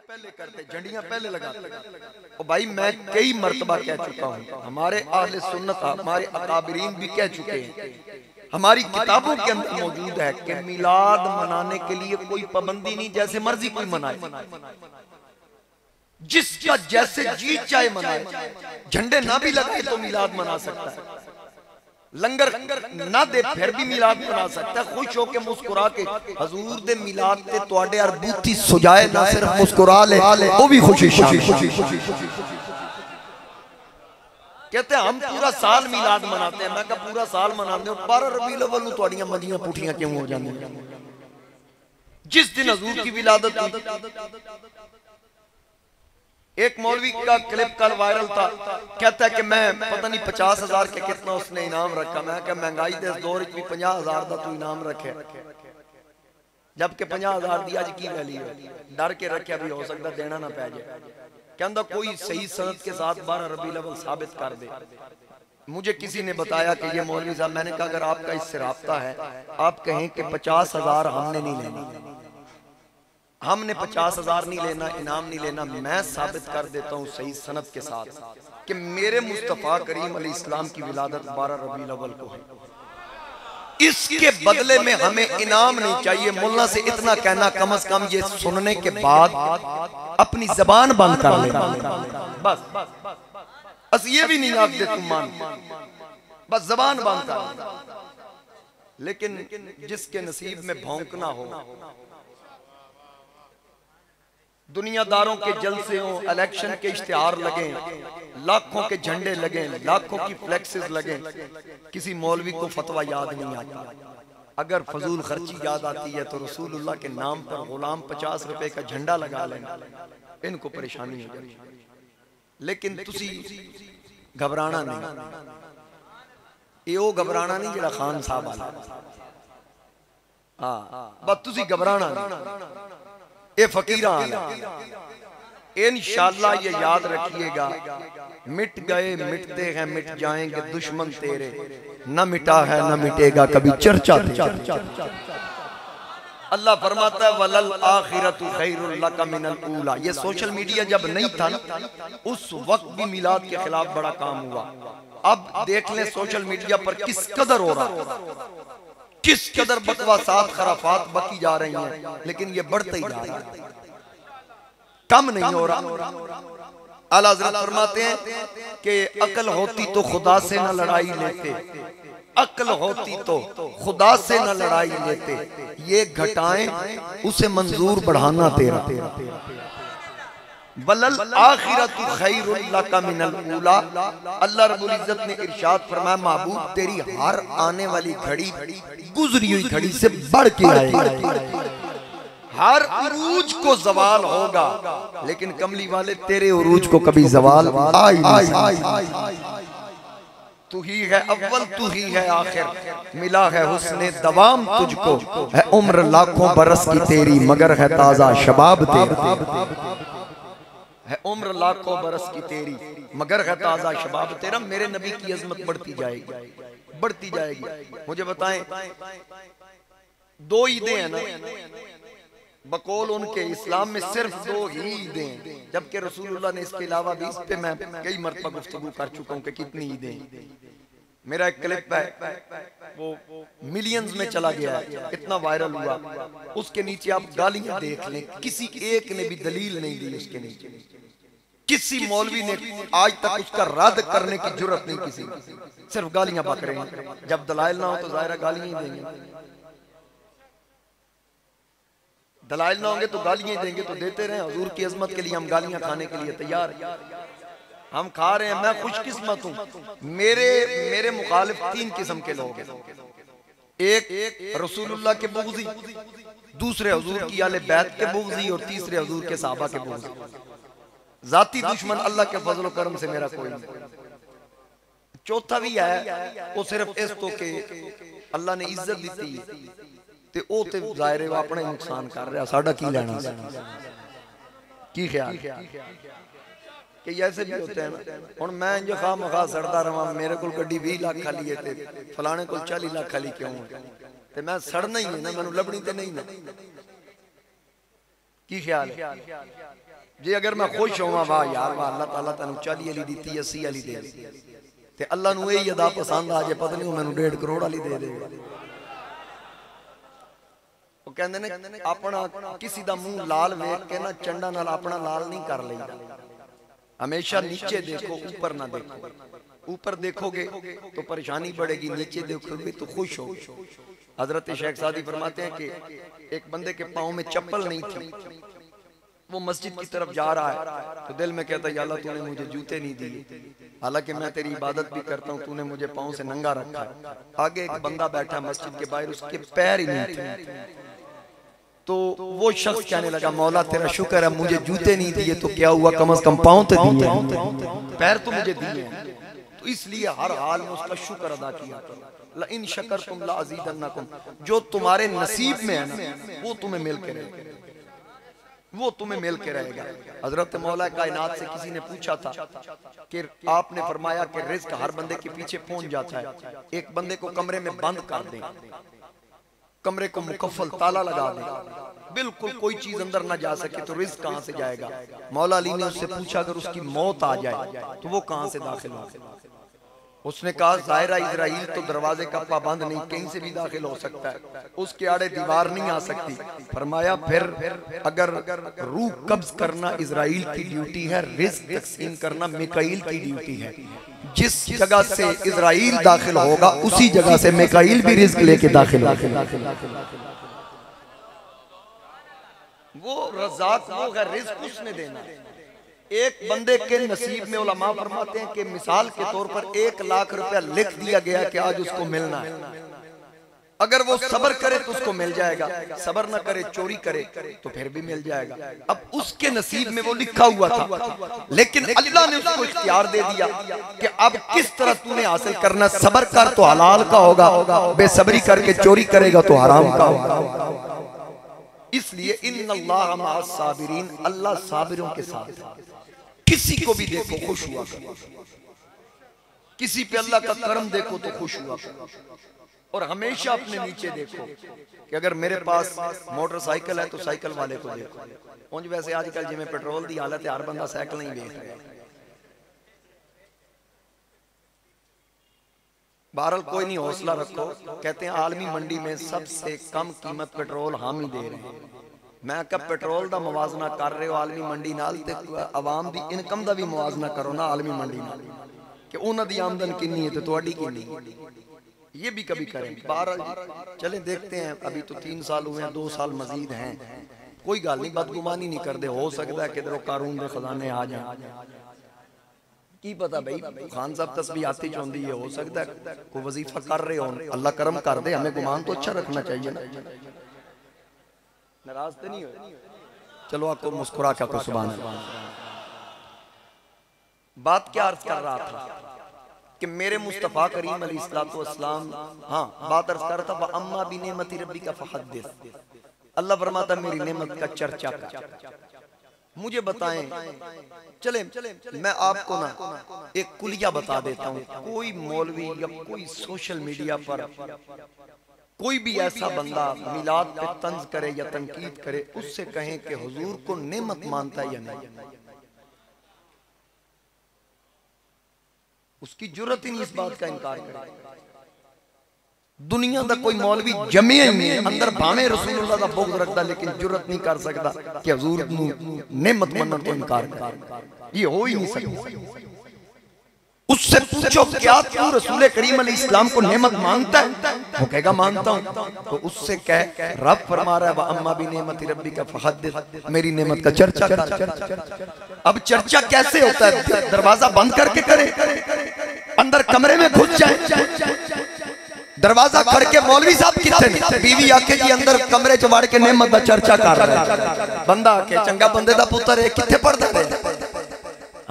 पहले करते, झंडियां पहले लगाते। और भाई मैं कई मर्तबा कह चुका हूँ, हमारे अहले सुन्नत हमारे अकाबरीन भी कह चुके हैं, हमारी किताबों के अंदर मौजूद है कि मिलाद मनाने के लिए कोई पाबंदी नहीं, जैसे मर्जी कोई मनाए, जिसका जैसे जी चाहे मनाए, झंडे ना भी लगाए तो मिलाद मना सकता है, लंगर ना दे फिर भी मिलाद मना सकता है, खुश होके मुस्कुरा के हजूर दे मिलाद ते तुहाडे अरबूती सुजाए ना सिर्फ मुस्कुरा ले वो भी खुशी कहते हैं हम पूरा साल मिलाद मनाते हैं। मैं कहा पूरा साल मनाते हो, 12 रबीउल अव्वल नूं तुहाडीआं मंदियां पुठियां क्यों हो जांदियां? जिस दिन हजूर की विलादत हुई, एक मौलवी का क्लिप कल वायरल था, कहता है कि मैं पता नहीं 50,000 के कितना उसने इनाम रखा। मैं क्या महंगाई दे दौर भी 50,000 का तू इनाम रखे, जबकि 50,000 दी अज की वैल्यू है, डर के रखे भी हो सकता देना ना पै जाए। कहता कोई सही सनद के साथ 12 रबीउल अव्वल साबित कर दे। मुझे किसी ने बताया कि ये मौलवी साहब, मैंने कहा अगर आपका इससे राब्ता है आप कहें कि 50,000 हमने नहीं लेना, हमने 50,000 नहीं लेना, इनाम नहीं लेना, मैं साबित कर देता हूँ सही सनद के साथ कि मेरे मुस्तफा करीम अलैहिस्सलाम की विलादत 12 रबीउल अव्वल को है। इसके बदले में हमें इनाम नहीं चाहिए। मुल्ला से इतना कहना कम से कम ये सुनने के बाद अपनी जबान बंद कर ले, बस ये भी नहीं आखते तुम मान, बस जबान बंद कर। लेकिन जिसके नसीब में भौंकना हो, दुनियादारों के जलसे हो, इलेक्शन के इश्तिहार लगे, लाखों के झंडे लगे, लाखों की फ्लेक्सेस लगे, किसी मौलवी को फतवा याद नहीं आता। अगर फजूल खर्ची याद आती है तो रसूलुल्लाह के नाम पर गुलाम 50 रुपए का झंडा लगा लेना, इनको परेशानी हो जाती। लेकिन तुसी घबराना नहीं, ये वो घबराना नहीं जरा खान साहब वाला, हाँ बस तुसी घबराना नहीं, ये फकीरा इंशाअल्लाह ये याद रखिएगा, मिट गए मिटते हैं मिट जाएंगे दुश्मन तेरे, न मिटा है न मिटेगा कभी चर्चा तेरा। अल्लाह फरमाता है वलल आखिरतु खैरुल लका मिनल ऊला। ये सोशल मीडिया जब नहीं था ना, उस वक्त भी मिलाद के खिलाफ बड़ा काम हुआ। अब देख लें सोशल मीडिया पर किस कदर हो रहा, किस कदर बकवासात खराफात बकी जा रही हैं, लेकिन ये बढ़ते ही जा रहा है, कम नहीं हो रहा। आला हज़रत फरमाते हैं कि अकल होती तो खुदा से न लड़ाई लेते, अकल होती तो खुदा से न लड़ाई लेते, ये घटाएं उसे मंजूर बढ़ाना तेरा। वलल आखिरतु खैरुल लका मिनल ऊला। अल्लाह रब्बुल इज्जत ने इरशाद फरमाया महबूब तेरी हर आने वाली घड़ी गुजरी हुई घड़ी से बढ़ के आएगी। हर उरूज को जवाल होगा, लेकिन कमली वाले तेरे उरूज को कभी जवाल आई नहीं। तू ही है अव्वल तू ही है आखिर, मिला है हुस्ने दवाम तुझको, है उम्र लाखों बरस की तेरी मगर है ताजा शबाब तेरा, है उम्र लाखों बरस की तेरी मगर है ताजा शबाब तेरा। मेरे नबी की अजमत बढ़ती जाएगी, बढ़ती जाएगी। मुझे बताएं, 2 ईदें हैं ना बकौल उनके, इस्लाम में सिर्फ 2 ही ईदें हैं, जबकि रसूलुल्लाह ने इसके अलावा भी, इस पे मैं कई मरतबा गुफ्तगू कर चुका हूँ कि कितनी ईदें। मेरा एक क्लिप है वो मिलियंस में चला गया है, इतना वायरल हुआ, उसके नीचे आप गालियां देख लें, किसी एक ने भी दलील नहीं दी उसके नीचे, किसी मौलवी ने आज तक उसका रद्द करने की जुर्रत नहीं किसी, सिर्फ गालियां बक रहे हैं। जब दलाइल ना हो तो जाहिर गालियां ही देंगे, दलाइल ना होंगे तो गालियां ही देंगे, तो देते रहे। हुजूर की अजमत के लिए हम गालियां खाने के लिए तैयार, हम खा रहे हैं। मैं खुशकिस्मत हूँ, मेरे मुखालिफ 3 किस्म के लोग हैं, एक रसूलुल्लाह के बुग़्ज़ी, दूसरे हुजूर की आले बैत के बुग़्ज़ी, और तीसरे हुजूर के सहाबा के बुग़्ज़ी। जाती दुश्मन अल्लाह के फजल करम से मेरा कोई नहीं। चौथा भी है, वो सिर्फ इस तो के अल्लाह ने इज्जत दी ते ओ ते जाहिर है अपना नुकसान कर रहा, साडा की लेना, की ख्याल कि ऐसे भी होते हैं ना। हुण मैं जो खाम खा सड़दा रहा, मेरे को गड्डी 20 लाख खाली है ते फलाने को 40 लाख खाली क्यों है, ते मैं सड़ना ही है ना, मैनू लभनी ते नहीं ना, की ख्याल है? जे अगर मैं खुश होवां वाह यार वाह अल्लाह ताला तैनूं 40 वाली दी 80 वाली दे ते अल्लाह नूं यही अदा पसंद आ जाए पता नहीं मैनूं 1.5 करोड़ वाली दे देगा। वो कहंदे ने अपना किसी दा मुंह लाल वेख के ना चंडा नाल अपना लाल नहीं कर लईदा। हमेशा नीचे देखो ऊपर ना देखो। ऊपर देखोगे तो परेशानी बढ़ेगी, नीचे देखोगे तो खुश हो। हजरत शेख सादी फरमाते हैं कि एक बंदे के पाँव में चप्पल नहीं थी, वो मस्जिद की तरफ जा रहा है तो दिल में कहता है या अल्लाह तूने मुझे जूते नहीं दिए, हालांकि मैं तेरी इबादत भी करता हूँ, तूने मुझे पाँव से नंगा रखा है। आगे एक बंदा बैठा मस्जिद के बाहर, उसके पैर ही नहीं थे। तो वो शख्स कहने लगा मौला तेरा शुक्र है मुझे जूते नहीं दिए तो क्या हुआ, कम से कम पाँव तो दिए, पैर तो मुझे दिए। तो इसलिए हर हाल में उसका शुक्र अदा किया करो। ला इन शकरतुम ला अज़ीदन्नकुम, जो तुम्हारे नसीब में है ना वो तुम्हें मिल के रहेगा, वो तुम्हें मिल के रहेगा। हजरत मौला कायनात से किसी ने पूछा था कि आपने फरमाया कि रिज़्क हर बंदे के पीछे पहुंच जाता है, एक बंदे को कमरे में बंद कर दें, कमरे को मुकफ्फल ताला लगा दें, बिल्कुल कोई चीज अंदर ना जा सके तो रिज़्क कहां से जाएगा। मौला अली ने उससे पूछा अगर उसकी मौत आ जाए तो वो कहां से दाखिल होगा। उसने कहा ज़ाहिरा इजराइल तो दरवाजे का पाबंद नहीं, कहीं से भी दाखिल हो सकता है, उसके आड़े दीवार नहीं आ सकती। फरमाया फिर अगर रूह कब्ज करना इजराइल की ड्यूटी है, रिज़्क तकसीम करना मिकाईल की ड्यूटी है। जिस जगह से इजराइल दाखिल होगा उसी जगह से मिकाईल भी रिज़्क लेके दाखिल होगा। वो रज़ाक वो है, रिज़्क उसने देना। एक बंदे के नसीब में उलमा फरमाते हैं कि मिसाल के तौर पर 1 लाख रुपया लिख दिया गया कि आज उसको मिलना है, अगर वो सब्र करे तो उसको मिल जाएगा, सब्र ना करे चोरी करे तो फिर भी मिल जाएगा। अब उसके नसीब में वो लिखा हुआ था, लेकिन अल्लाह ने उसको इख्तियार दे दिया कि अब किस तरह तूने हासिल करना, सब्र कर तो हलाल का होगा, बेसब्री करके चोरी करेगा तो हराम का होगा। इसलिए इन्नल्लाह मअस साबिरीन, अल्लाह साबिरों के साथ है। किसी को भी देखो खुश हुआ करो, किसी पे अल्लाह का करम देखो तो खुश हुआ करो, और हमेशा अपने नीचे देखो कि अगर मेरे पास मोटरसाइकिल है तो साइकिल वाले को देखो। उंज वैसे आजकल जिमें पेट्रोल की हालत है हर बंदा साइकिल नहीं देख रहा। बहरहाल कोई नहीं, हौसला रखो। कहते हैं आलमी मंडी में सबसे कम कीमत पेट्रोल हम ही दे रहे हैं। मैं कब पेट्रोल का मुवाजना कर रहे हो आलमी मंडी नाल, ते आवाम दी इनकम का भी मुवाजना करो ना आलमी मंडी नाल, कि उन्हां दी आमदन कितनी है तो तुहाडी कितनी, ये भी कभी करें। बहरहाल चले देखते हैं, अभी तो 3 साल हुए हैं, 2 साल मजीद हैं, कोई गल नहीं, बदगुमानी नहीं करते। हो सकता है किधरों कारून के खजाने आ जाए, की पता भाई खान साहब तस्बीहाती चाहती है, हो सकता है कोई वजीफा कर रहे हो, अल्लाह करम कर दे, हमें गुमान तो अच्छा रखना चाहिए ना, नाराज तो नहीं हो। चलो आपको मुस्कुरा के आपको सुभान अल्लाह। बात क्या अर्ज कर रहा था कि मेरे मुस्तफा करीम अलैहिस्सलाम, हाँ बात अर्ज कर रहा था, अम्मा बि नेमति रब्बिका फहद्दिस, अल्लाह फरमाता मेरी नेमत का चर्चा कर, मुझे बताएं। चले मैं आपको ना एक कुलिया बता देता हूँ, कोई मौलवी या कोई सोशल मीडिया पर कोई भी ऐसा बंदा मिलाद पे तंज करे या तनकीद करे, उससे कहें कि हुजूर को नेमत मानता है या नहीं, उसकी जुर्रत ही नहीं इस बात का इनकार करे। दुनिया का कोई मौलवी जमे अंदर भावे रसूलुल्लाह दा बुग़्ज़ रखता, लेकिन जुर्रत नहीं कर सकता कि हुजूर नेमत मनन को इनकार करे, ये हो ही नहीं सकता। उससे पूछो क्या तू रसूल करीम अलैहिस्सलाम को नेमत मानता है, वो कहेगा मानता हूं, तो उससे कह रब फरमा रहा है व अम्मा बि नेमति रब्बिका फहद्दिस, मेरी नेमत का चर्चा कर। अब चर्चा कैसे होता है, दरवाजा बंद करके करे, अंदर कमरे में घुस जाए, दरवाजा खड़ के मौलवी साहब कितने बीवी आके जी अंदर कमरे च वड़ के नेमत दा चर्चा कर रहा है, बंदा आके चंगा बंदे दा पुत्र है किथे पढ़दा है,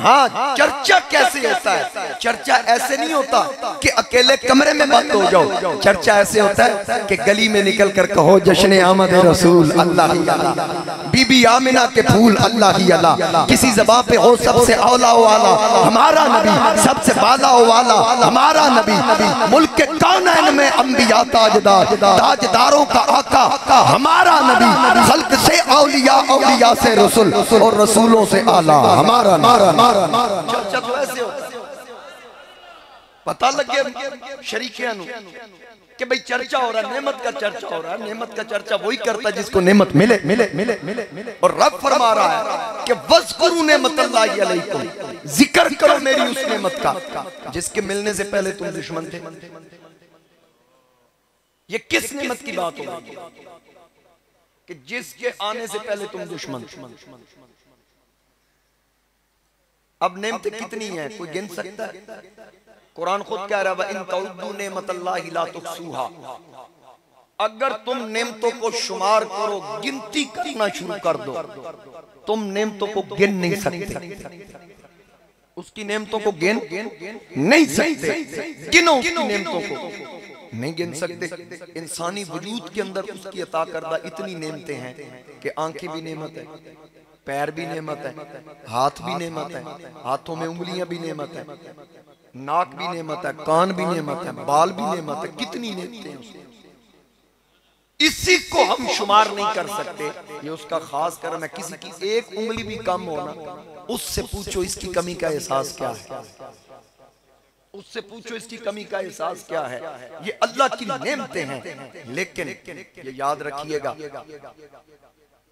हाँ, चर्चा कैसे होता है? चर्चा ऐसे नहीं होता कि अकेले कमरे में बंद हो जाओ। चर्चा ऐसे होता है कि गली में निकल कर कहो जश्न आमद रसूल अल्लाह ही अल्लाह, बीबी आमिना के फूल अल्लाह ही अल्लाह। किसी ज़बान पे हो सबसे औला वाला हमारा नबी, सबसे बाला वाला हमारा नबी। मुल्क के कौनैन में अंबिया ताजदार, ताजदारों का आका हमारा नबी। खल्क से औलिया, औलिया से रसूल और रसूलों से आला हमारा नबी। चर्चा तो ऐसे होता है। पता लग गया शरीकियां कि भाई चर्चा हो रहा है, नेमत का चर्चा हो रहा है। नेमत का चर्चा वही करता है जिसको नेमत मिले मिले मिले मिले मिले। और रब फरमा रहा है कि वज़कुरू नेमतल्लाहि अलैकुम, जिक्र करो मेरी उस नेमत का जिसके मिलने से पहले तुम दुश्मन थे। ये किस नेमत की बात हो रही है कि जिसके आने से पहले तुम दुश्मन। अब नेमतें कितनी हैं, कोई गिन सकता है? कुरान खुद कह रहा है इन तउद्दू नेमतल्लाहि ला तुहसूहा, अगर तुम नेमतों को शुमार करो, गिनती करना शुरू कर दो, तुम नेमतों को गिन नहीं सकते। उसकी नेमतों को गिन नहीं सकते। गिनो उसकी नेमतों को, नहीं गिन सकते। इंसानी वजूद के अंदर उसकी अता करदा इतनी नेमतें हैं कि आंखें भी नेमत है, पैर भी नेमत है, हाथ भी नेमत है, हाथों में उंगलियां भी नेमत है, नाक भी नेमत है, कान भी नेमत है, बाल भी नेमत है। कितनी नेमतें हैं, इसी को हम शुमार नहीं कर सकते। ये उसका खास करम है। किसी की एक उंगली भी कम होना, उससे पूछो इसकी कमी का एहसास क्या है, उससे पूछो इसकी कमी का एहसास क्या है। ये अल्लाह की नेमतें हैं। लेकिन ये याद रखिएगा,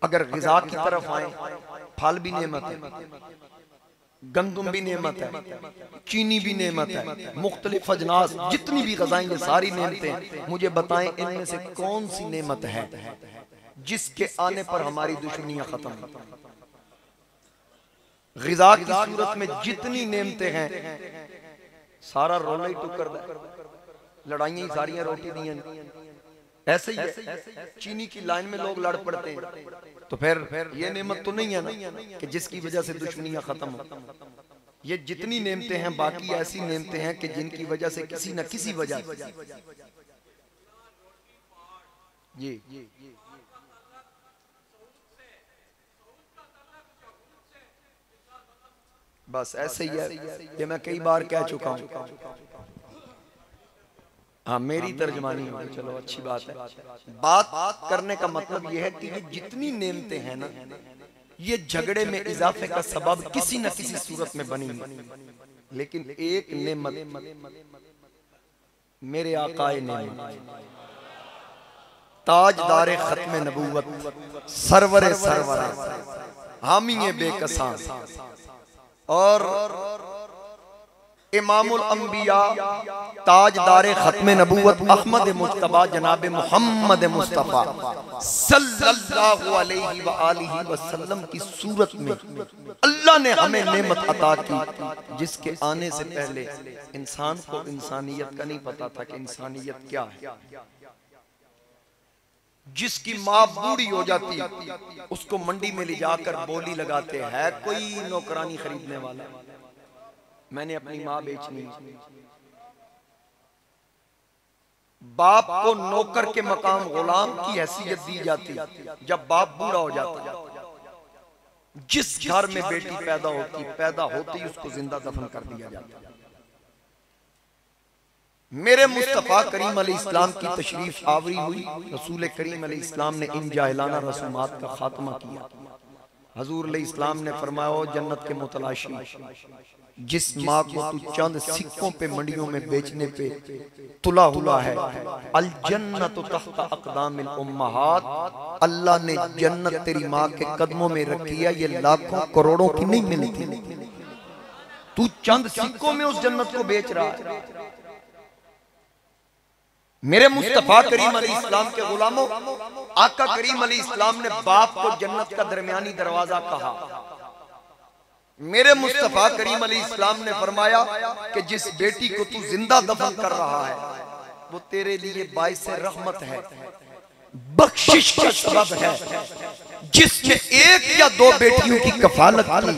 अगर ग़िज़ा की तरफ आए, फल भी नेमत है, गंदुम भी नेमत है, चीनी भी नेमत है, मुख्तलिफ अजनास जितनी भी ग़िज़ाएं ये सारी नेमतें। मुझे बताएं इनमें से कौन सी नेमत है जिसके आने पर हमारी दुश्मनियां खत्म हो? ग़िज़ा की सूरत में जितनी नेमतें हैं सारा रोला ही टुकर दा, लड़ाइयां ही सारियां रोटी दी। ऐसे ही है, चीनी की लाइन में लोग लड़ पड़ते हैं, तो फिर ये नेमत तो नहीं है ना कि जिसकी वजह से दुश्मनियां खत्म हो। ये जितनी नेमतें हैं, बाकी ऐसी नेमतें हैं कि जिनकी वजह से किसी न किसी वजह ये बस ऐसे ही है। ये मैं कई बार कह चुका हूं। हाँ, मेरी तर्जमानी हो, चलो अच्छी बात है। बात करने का मतलब यह है कि ये जितनी नेमतें हैं ना, ये झगड़े में इजाफे का सबब किसी न किसी सूरत में बनी है। लेकिन एक नेमत मेरे आकाए नेमत, ताजदारे खत्म नबूवत, सरवरे सरवरा, हामिए बेकसां और इमामुल अंबिया, ताजदारे खत्म नबूवत अहमद मुज्तबा जनाब मोहम्मद मुस्तफा सल्लल्लाहु अलैहि व आलिहि वसल्लम की सूरत में अल्लाह ने हमें नेमत अता की जिसके आने से पहले इंसान को इंसानियत का नहीं पता था कि इंसानियत क्या है। जिसकी माँ बूढ़ी हो जाती, उसको मंडी में ले जाकर बोली लगाते हैं, कोई नौकरानी खरीदने वाला, मैंने अपनी माँ बेचनी। बाप को नौकर के मकाम गुलाम की हैसियत दी जाती। जब बाप बूढ़ा हो जाता, जिस घर में बेटी पैदा होती उसको जिंदा दफन कर दिया जाता। मेरे मुस्तफा करीम अलैहिस्सलाम की तशरीफ आवरी हुई, रसूल करीम अलैहिस्सलाम ने इन जाहिलाना रसूमात का खात्मा किया। हजूर अलैहिस्सलाम ने फरमाया, जन्नत के मुतलाशी, जिस माँ को तू चंद सिक्कों पे मंडियों में बेचने पे तुला हुआ है, अल जन्नत तहत अक़दामिल उम्महात, अल्लाह ने जन्नत तेरी माँ के कदमों में रखी है। ये लाखों करोड़ों की नहीं मिलती, तू चंद सिक्कों में उस जन्नत को बेच रहा है। मेरे मुस्तफा करीम अलैहिस्सलाम के गुलामों, आका करीम अलैहिस्सलाम ने बाप को जन्नत का दरमियानी दरवाजा कहा। मेरे मुस्तफा करीम अलैहिस्सलाम ने फरमाया कि जिस बेटी को तू जिंदा दफन कर रहा है वो तेरे लिए बाइस रहमत है। बख्शिश का सबब है, जिसने एक या दो बेटियों की कफालत की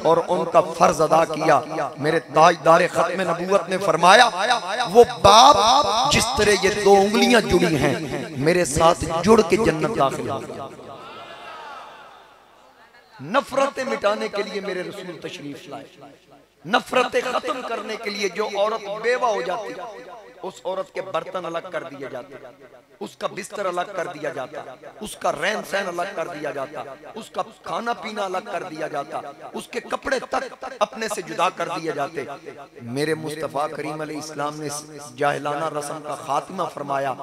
और उनका फर्ज अदा किया। मेरे ताजदार खत्म नबूवत ने फरमाया, वो बाप जिस तरह ये दो उंगलियां जुड़ी हैं मेरे साथ जुड़ के जन्नत दाखिल हो गया। नफरतें मिटाने के लिए मेरे रसूल तशरीफ लाए, नफरतें खत्म करने के लिए। जो औरत बेवा हो जाती उस औरत के बर्तन अलग कर दिए जाते, उसका बिस्तर अलग कर दिया जाता, उसका रहन सहन अलग कर दिया जाता, उसका खाना पीना अलग कर दिया जाता, उसके कपड़े तक अपने से जुदा कर दिए जाते। मेरे मुस्तफ़ा करीम अलैहिस्सलाम ने जाहिलाना रस्म का खात्मा फरमाया।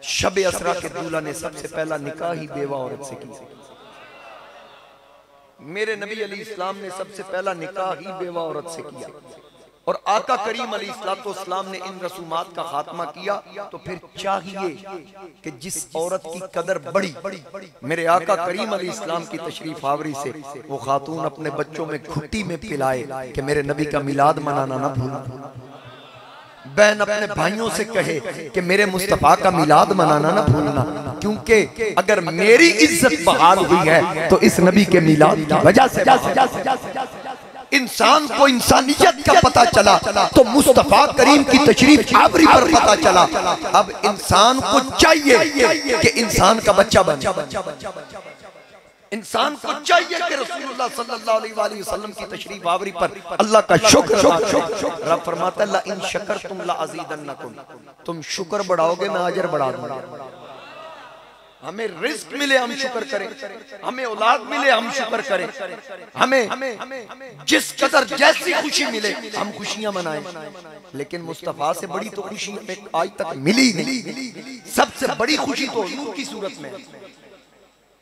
शब असरा के दूल्हा ने सबसे पहला निकाह ही बेवा औरत से की। मेरे नबी अलैहिस्सलाम ने सबसे पहला निकाह ही बेवा औरत से किया और आका करीम अलैहिस्सलाम ने इन रसूमात का खात्मा किया। तो फिर चाहिए कि जिस औरत की कदर बड़ी मेरे आका करीम अलैहिस्सलाम की तशरीफ आवरी से वो खातून अपने बच्चों में घुट्टी में पिलाए कि मेरे नबी का मिलाद मनाना ना भूलना। बहन अपने भाइयों से कहे कि मेरे मुस्तफा का मिलाद मनाना ना भूलना, क्योंकि अगर मेरी इज्जत बहाल हुई है तो इस नबी के मिलाद की वजह से। इंसान को इंसानियत का पता चला तो मुस्तफा करीम की तशरीफ आवरी पर पता चला। अब इंसान को चाहिए कि इंसान का बच्चा बने, इंसान को चाहिए कि रसूलुल्लाह सल्लल्लाहु अलैहि वसल्लम की तशरीफ आवरी पर अल्लाह का शुक्र। रब फरमाता है ला इन शकरतुम ला अज़ीदन्नकुम, तुम शुक्र बढ़ाओगे मैं अजर बढ़ा दूंगा। हमें रिस्क मिले हम शुक्र करें, हमें औलाद मिले हम शुक्र करें, हमें जिस कदर जैसी खुशी मिले हम खुशियां मनाएं। लेकिन मुस्तफा से बड़ी तो खुशी हमें आज तक मिली नहीं। सबसे बड़ी खुशी तो हुजूर की सूरत में,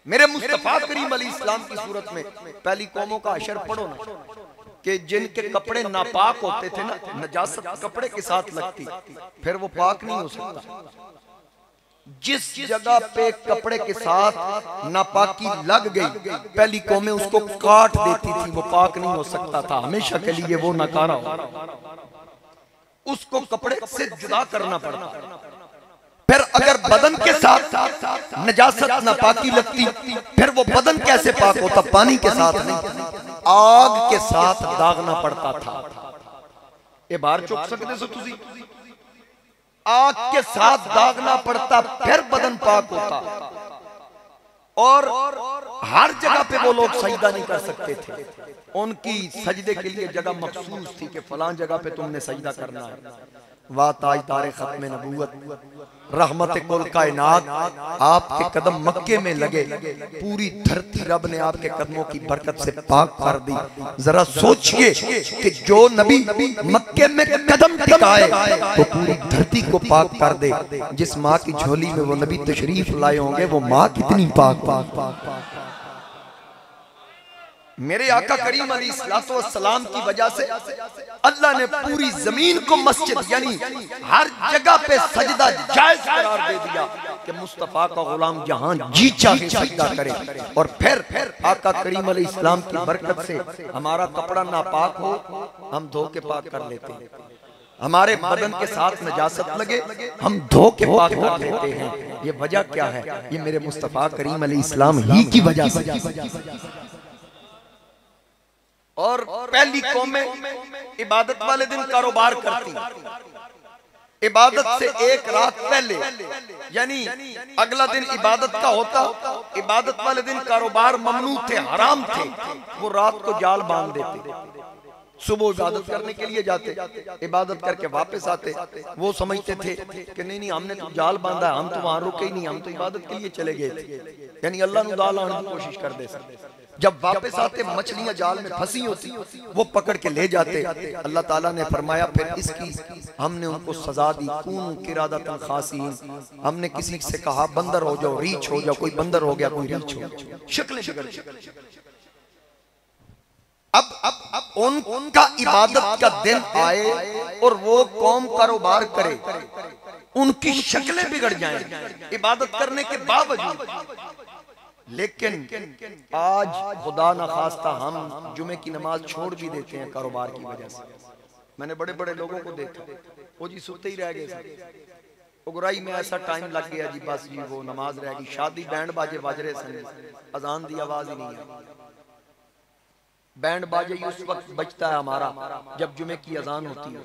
मेरे मुस्तफा करीम अलैहिस्सलाम की सूरत में। पहली कौमों का अशर पढ़ो ना कि जिनके कपड़े नापाक होते थे ना, नजासत कपड़े के साथ लगती, फिर वो पाक नहीं हो सकता। जिस जगह पे कपड़े के साथ नापाकी लग गई पहली कौमें उसको काट देती थी, वो पाक नहीं हो सकता था, हमेशा के लिए वो नकारा हो, उसको कपड़े से जुदा करना पड़ता। फिर अगर बदन के साथ नजासत नापाकी लगती फिर वो बदन कैसे पाक होता? पानी के साथ नहीं, आग के साथ दागना पड़ता था। ये बाहर चुक सकते सो तुसी, आग के साथ दागना पड़ता फिर बदन पाक होता। और हर जगह पे वो लोग सजदा नहीं कर सकते थे, उनकी सजदे के लिए जगह मखसूस थी कि फलां जगह पे तुमने सजदा करना है। वाह ताजदार खत्म नबूवत रहमत कुल कायनात, आपके कदम मक्के में लगे, पूरी धरती रब ने आपके कदमों की बरकत से पाक कर दी। जरा सोचिए कि जो नबी मक्के में कदम टिकाए तो पूरी धरती को पाक कर दे। जिस माँ की झोली में वो नबी तशरीफ लाए होंगे वो माँ कितनी पाक। मेरे आका करीम अलैहिस्सलाम की वजह से अल्लाह ने पूरी जमीन को मस्जिद यानी हर जगह पे सजदा जायज करार दे दिया कि मुस्तफा का गुलाम जहां जी चाहे सजदा करे। और फिर आका करीम अलैहिस्सलाम की बरकत से हमारा कपड़ा नापाक हो हम धो के पाक कर लेते हैं, हमारे बदन के साथ नजासत लगे हम धो के पाक कर लेते हैं। ये वजह क्या है? ये मेरे मुस्तफा करीम अलैहिस्सलाम ही की वजह से। और पहली कौमें इबादत वाले दिन कारोबार करती, इबादत से एक रात पहले यानी अगला दिन इबादत का होता, इबादत वाले दिन कारोबार ममनू थे, हराम थे। वो रात को जाल बांध देते, सुबह इबादत करने के लिए जाते, इबादत करके वापस आते। वो समझते थे कि नहीं हमने तो जाल बांधा, हम तो वहां रुके ही नहीं, हम तो इबादत के लिए चले गए थे, यानी अल्लाह ने दाल आने की कोशिश कर दे। जब वापस आते मछलियां जाल में फंसी होती वो पकड़ के ले जाते। अल्लाह ताला ने फरमाया फिर इसकी हमने उनको सजा दी, कून किरादतन खासीन, हमने किसी से कहा बंदर हो जाओ, रीछ हो जाओ, कोई बंदर हो गया, कोई रीछ हो गया, शक्लें बिगड़। अब उनका इबादत का दिन आए और वो कौम कारोबार करे, उनकी शक्लें बिगड़ जाएं इबादत करने के बावजूद। लेकिन आज खुदा न खास्ता हम जुमे की नमाज छोड़ भी देते हैं कारोबार की वजह से। मैंने बड़े बड़े लोगों को देखा वो जी सुते ही रह गए, उगराई में ऐसा टाइम लग गया जी, बस जी वो नमाज रह गई, शादी बैंड बाजे बज रहे थे, अजान की आवाज ही नहीं आई। बैंड बाजे उस वक्त बजता है हमारा जब जुमे की अजान होती है।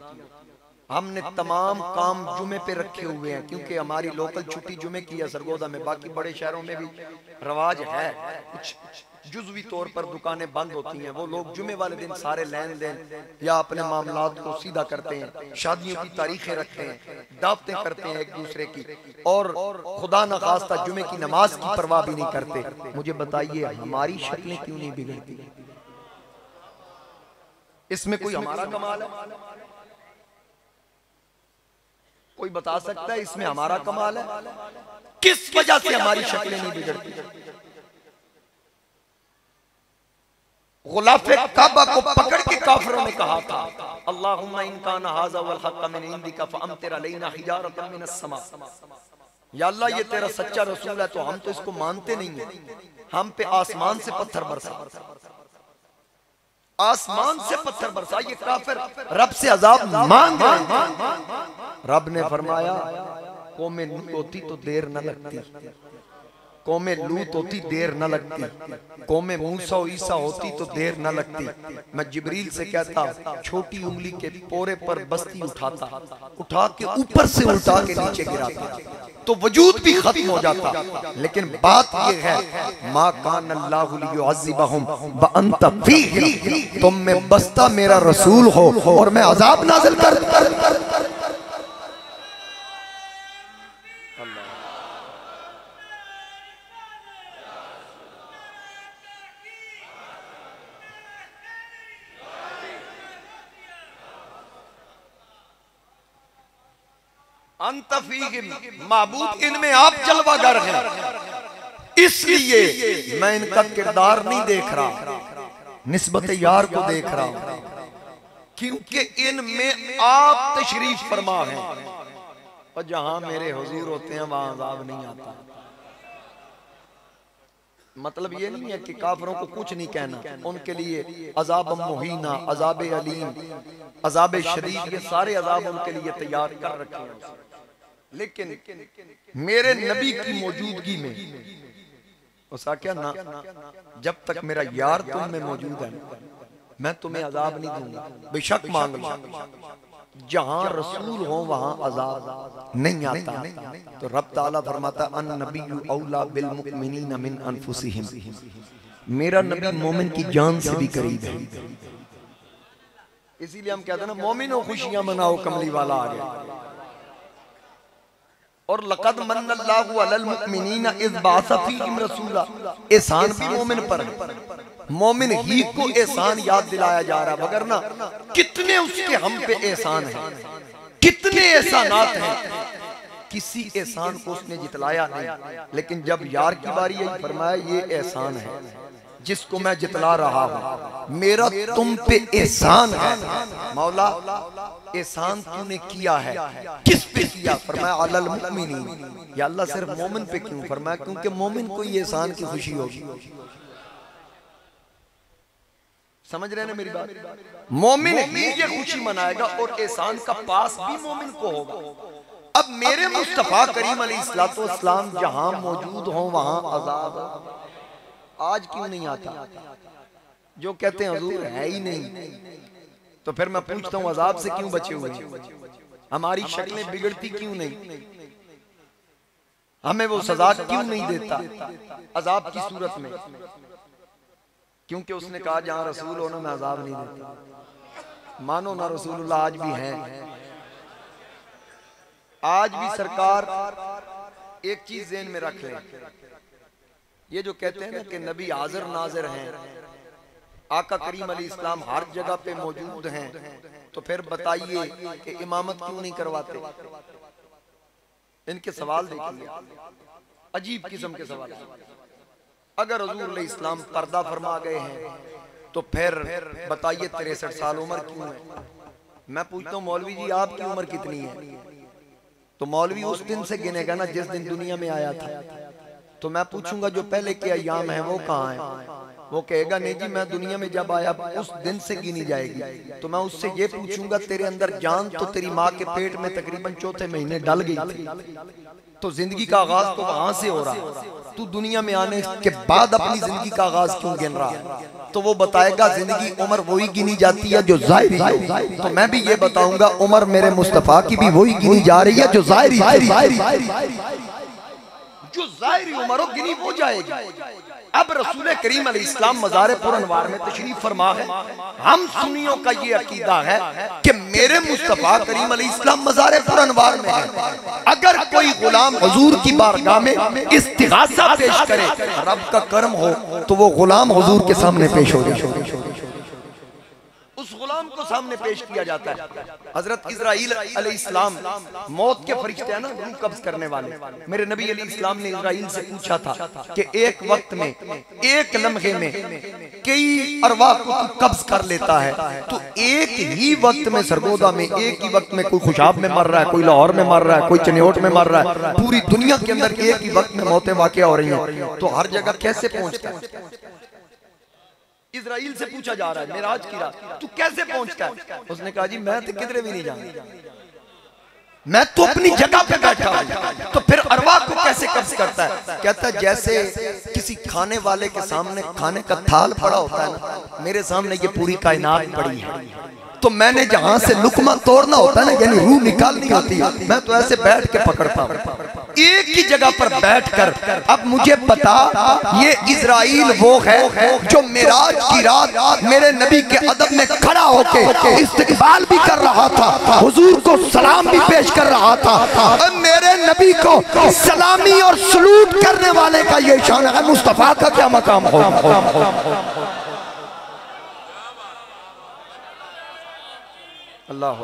हमने तमाम काम जुमे पे रखे हुए हैं क्योंकि हमारी लोकल छुट्टी जुमे की है सरगोदा में। बाकी बड़े शहरों में भी रवाज है, कुछ जुज़वी तौर पर दुकानें बंद होती हैं, वो लोग जुमे वाले दिन सारे लेन देन या अपने मामलात को सीधा करते हैं, शादियों की तारीखें रखते हैं, दावतें करते हैं एक दूसरे की, और खुदा न खास्ता जुमे की नमाज की परवाह भी नहीं करते। मुझे बताइए हमारी शक्लें क्यों नहीं बिगड़ती? इसमें कोई हमारा कमाल है? कोई बता सकता है इसमें हमारा कमाल है? किस वजह से हमारी शक्लें नहीं बिगड़ती? गुलाफे काबा को पकड़ के काफिरों ने कहा था, अल्लाहुम्मा इन कान हाज़ा वल हक़्क़ मिन इंदिका फअम्तिर अलैना हिजारतन मिनस समा। या अल्लाह ये तेरा सच्चा रसूल है तो हम तो इसको मानते नहीं है, हम पे आसमान से पत्थर बरसा, आसमान से पत्थर बरसा। ये काफिर रब से अजाब मांग रहे हैं। रब ने फरमाया कौमे नूह होती तो देर न लगती, कौमे लूत होती देर न लगती, कौमे मूसा ईसा होती तो देर न लगती। मैं जिब्रील से कहता छोटी उंगली के पोरे पर बस्ती उठाता, उठा के ऊपर से उल्टा के नीचे गिराता तो वजूद भी खत्म हो जाता। लेकिन बात यह है मा कान अल्लाहु लियुअज़्ज़िबहुम व अंत फीहिम, तुम में बस्ता मेरा रसूल हो और मैं अजाब नाज़िल कर। माबूद इनमें आप जलवागर हैं, इसलिए मैं इनका किरदार नहीं देख रहा, निस्बत यार को देख रहा हूं, क्योंकि इनमें आप तशरीफ फरमा हैं और जहां मेरे हुजूर होते हैं वहां अजाब नहीं आता। मतलब ये नहीं है कि काफिरों को कुछ नहीं कहना, उनके लिए अजाब मुहीना, अजाब अलीम, अजाब शदीद, ये सारे अजाब उनके लिए तैयार कर रखे हैं। लेकिन मेरे नबी की मौजूदगी में उसका क्या ना, जब तक मेरा यार तुम में मौजूद है मैं तुम्हें अजाब नहीं दूंगा, बेशक मांग लो। जहां रसूल हो वहां अजाब नहीं आता। तो रब ताला फरमाता अन नबिय्यु औला बिल मुमिनीन मिन अनफुसिहिम, मेरा नबी मोमिन की जान से भी करीब है। इसीलिए हम कहते हैं ना मोमिनो खुशियां मनाओ, कमली वाला आ गया। और लक़द मन्नल्लाहु अलल मुमिनीना इज़ बअसा फ़ीहिम रसूला, एहसान भी मोमिन पर है, मोमिन ही को एहसान याद दिलाया जा रहा। मगर ना कितने उसके हम पे एहसान है, कितने एहसानात हैं, किसी एहसान को उसने जितलाया नहीं। लेकिन जब यार की बारी आई फरमाया ये एहसान है जिसको मैं जितला रहा हूं, मेरा तुम पे एहसान है। मौला एहसान तूने किया है, किस पे किया? फरमाया अलल मुमिनीन। या अल्लाह सिर्फ मोमिन पे क्यों? फरमाया क्योंकि मोमिन को ये एहसान की खुशी होगी। समझ रहे हैं मेरी बात? मोमिन ही ये खुशी मनाएगा और एहसान का पास भी मोमिन को होगा। अब मेरे मुस्तफा करीम अलैहिस्सलातु वस्सलाम जहां मौजूद हो वहां अजाब आज क्यों नहीं आता? जो कहते हैं हुजूर है ही नहीं, तो फिर मैं पूछता हूँ अजाब से क्यों बचे हुए? हमारी शक्लें बिगड़ती क्यों नहीं? हमें वो सजा क्यों नहीं देता अजाब की सूरत में? क्योंकि उसने कहा जहां रसूल हो ना मैं अजाब नहीं देता। मानो ना रसूलुल्लाह आज भी हैं, आज भी सरकार एक चीज ज़हन में रख ले, ये जो कहते हैं ना कि नबी हाजिर नाजिर हैं, आका करीम अलैहिस्सलाम हर जगह पे मौजूद हैं, तो फिर बताइए कि इमामत क्यों नहीं करवाते? इनके सवाल देखिए, अजीब किस्म के सवाल। अगर हुजूर अलैहिस्सलाम पर्दा फरमा गए हैं तो फिर बताइए 63 साल उम्र क्यों है? मैं पूछता हूँ मौलवी जी आपकी उम्र कितनी है? तो मौलवी उस दिन से गिनेगा ना जिस दिन दुनिया में आया था। तो मैं पूछूंगा जो पहले के अय्याम हैं वो कहाँ हैं? वो कहेगा नहीं जी मैं दुनिया में जब आया उस दिन से गिनी जाएगी। तो मैं उससे ये पूछूंगा तेरे अंदर जान तो तेरी माँ के पेट में तकरीबन चौथे महीने डल गई थी, तो जिंदगी का आगाज तो वहां से हो रहा है, तू दुनिया में आने के बाद अपनी जिंदगी का आगाज क्यों गिन रहा है? तो वो बताएगा जिंदगी उम्र वही गिनी जाती है जो जाहिरी है। तो मैं भी ये बताऊंगा उम्र मेरे मुस्तफा की भी वही गिनी जा रही है जो जाहिरी जो जाहिरी उम्र गिनी हो जाएगी। अब रसूल करीम अलैहिस्सलाम मज़ार पुरअनवार में तशरीफ फरमा है। हम सुन्नियों का ये अकीदा है कि मेरे मुस्तफा करीम अलैहिस्सलाम मज़ार पुरअनवार में है। अगर कोई गुलाम हुजूर की बारगाह में इस्तिगासा पेश करे, रब का करम हो तो वो गुलाम हुजूर के सामने पेश हो जाए, उस गुलाम को सामने पेश किया जाता है। हजरत इस्राईल अलैहिस्सलाम मौत के फरिश्ते हैं ना, रूह कब्ज करने वाले। मेरे नबी अलैहिस्सलाम ने इस्राईल से पूछा था कि एक वक्त में, एक लम्हे में कई अरवाह को तू कब्ज कर लेता है, तो एक ही वक्त में सरगोदा में, एक ही वक्त में कोई खुशाब में मर रहा है, कोई लाहौर में मर रहा है, कोई चनियोट में मर रहा है, पूरी दुनिया के अंदर एक ही वक्त में मौतें वाक़या हो रही हैं, तो हर जगह कैसे पहुंचता है? इस्राईल से पूछा जा रहा है मेराज की रात तू कैसे पहुंचता है? उसने कहा जी मैं तो किधरे भी नहीं जानता, मैं तो अपनी जगह पे बैठा हूं। तो फिर अरवाह को कैसे कब्ज करता है? कहता है जैसे किसी खाने वाले के सामने खाने का थाल पड़ा होता है ना, मेरे सामने ये पूरी कायनात पड़ी है, तो मैंने जहां से लुकमा तोड़ना होता है ना, यानी रूह निकालनी होती है, मैं तो ऐसे बैठ के पकड़ता हूं एक ही जगह पर बैठकर। अब मुझे पता ये इस्राईल वो है जो मेराज की रात मेरे नबी के अदब में खड़ा होके इस्तकबाल भी कर रहा था, हुजूर को सलाम भी पेश कर रहा था। अब मेरे नबी को सलामी और सलूट करने वाले का ये शान है, मुस्तफा का क्या मकाम हो। अल्लाह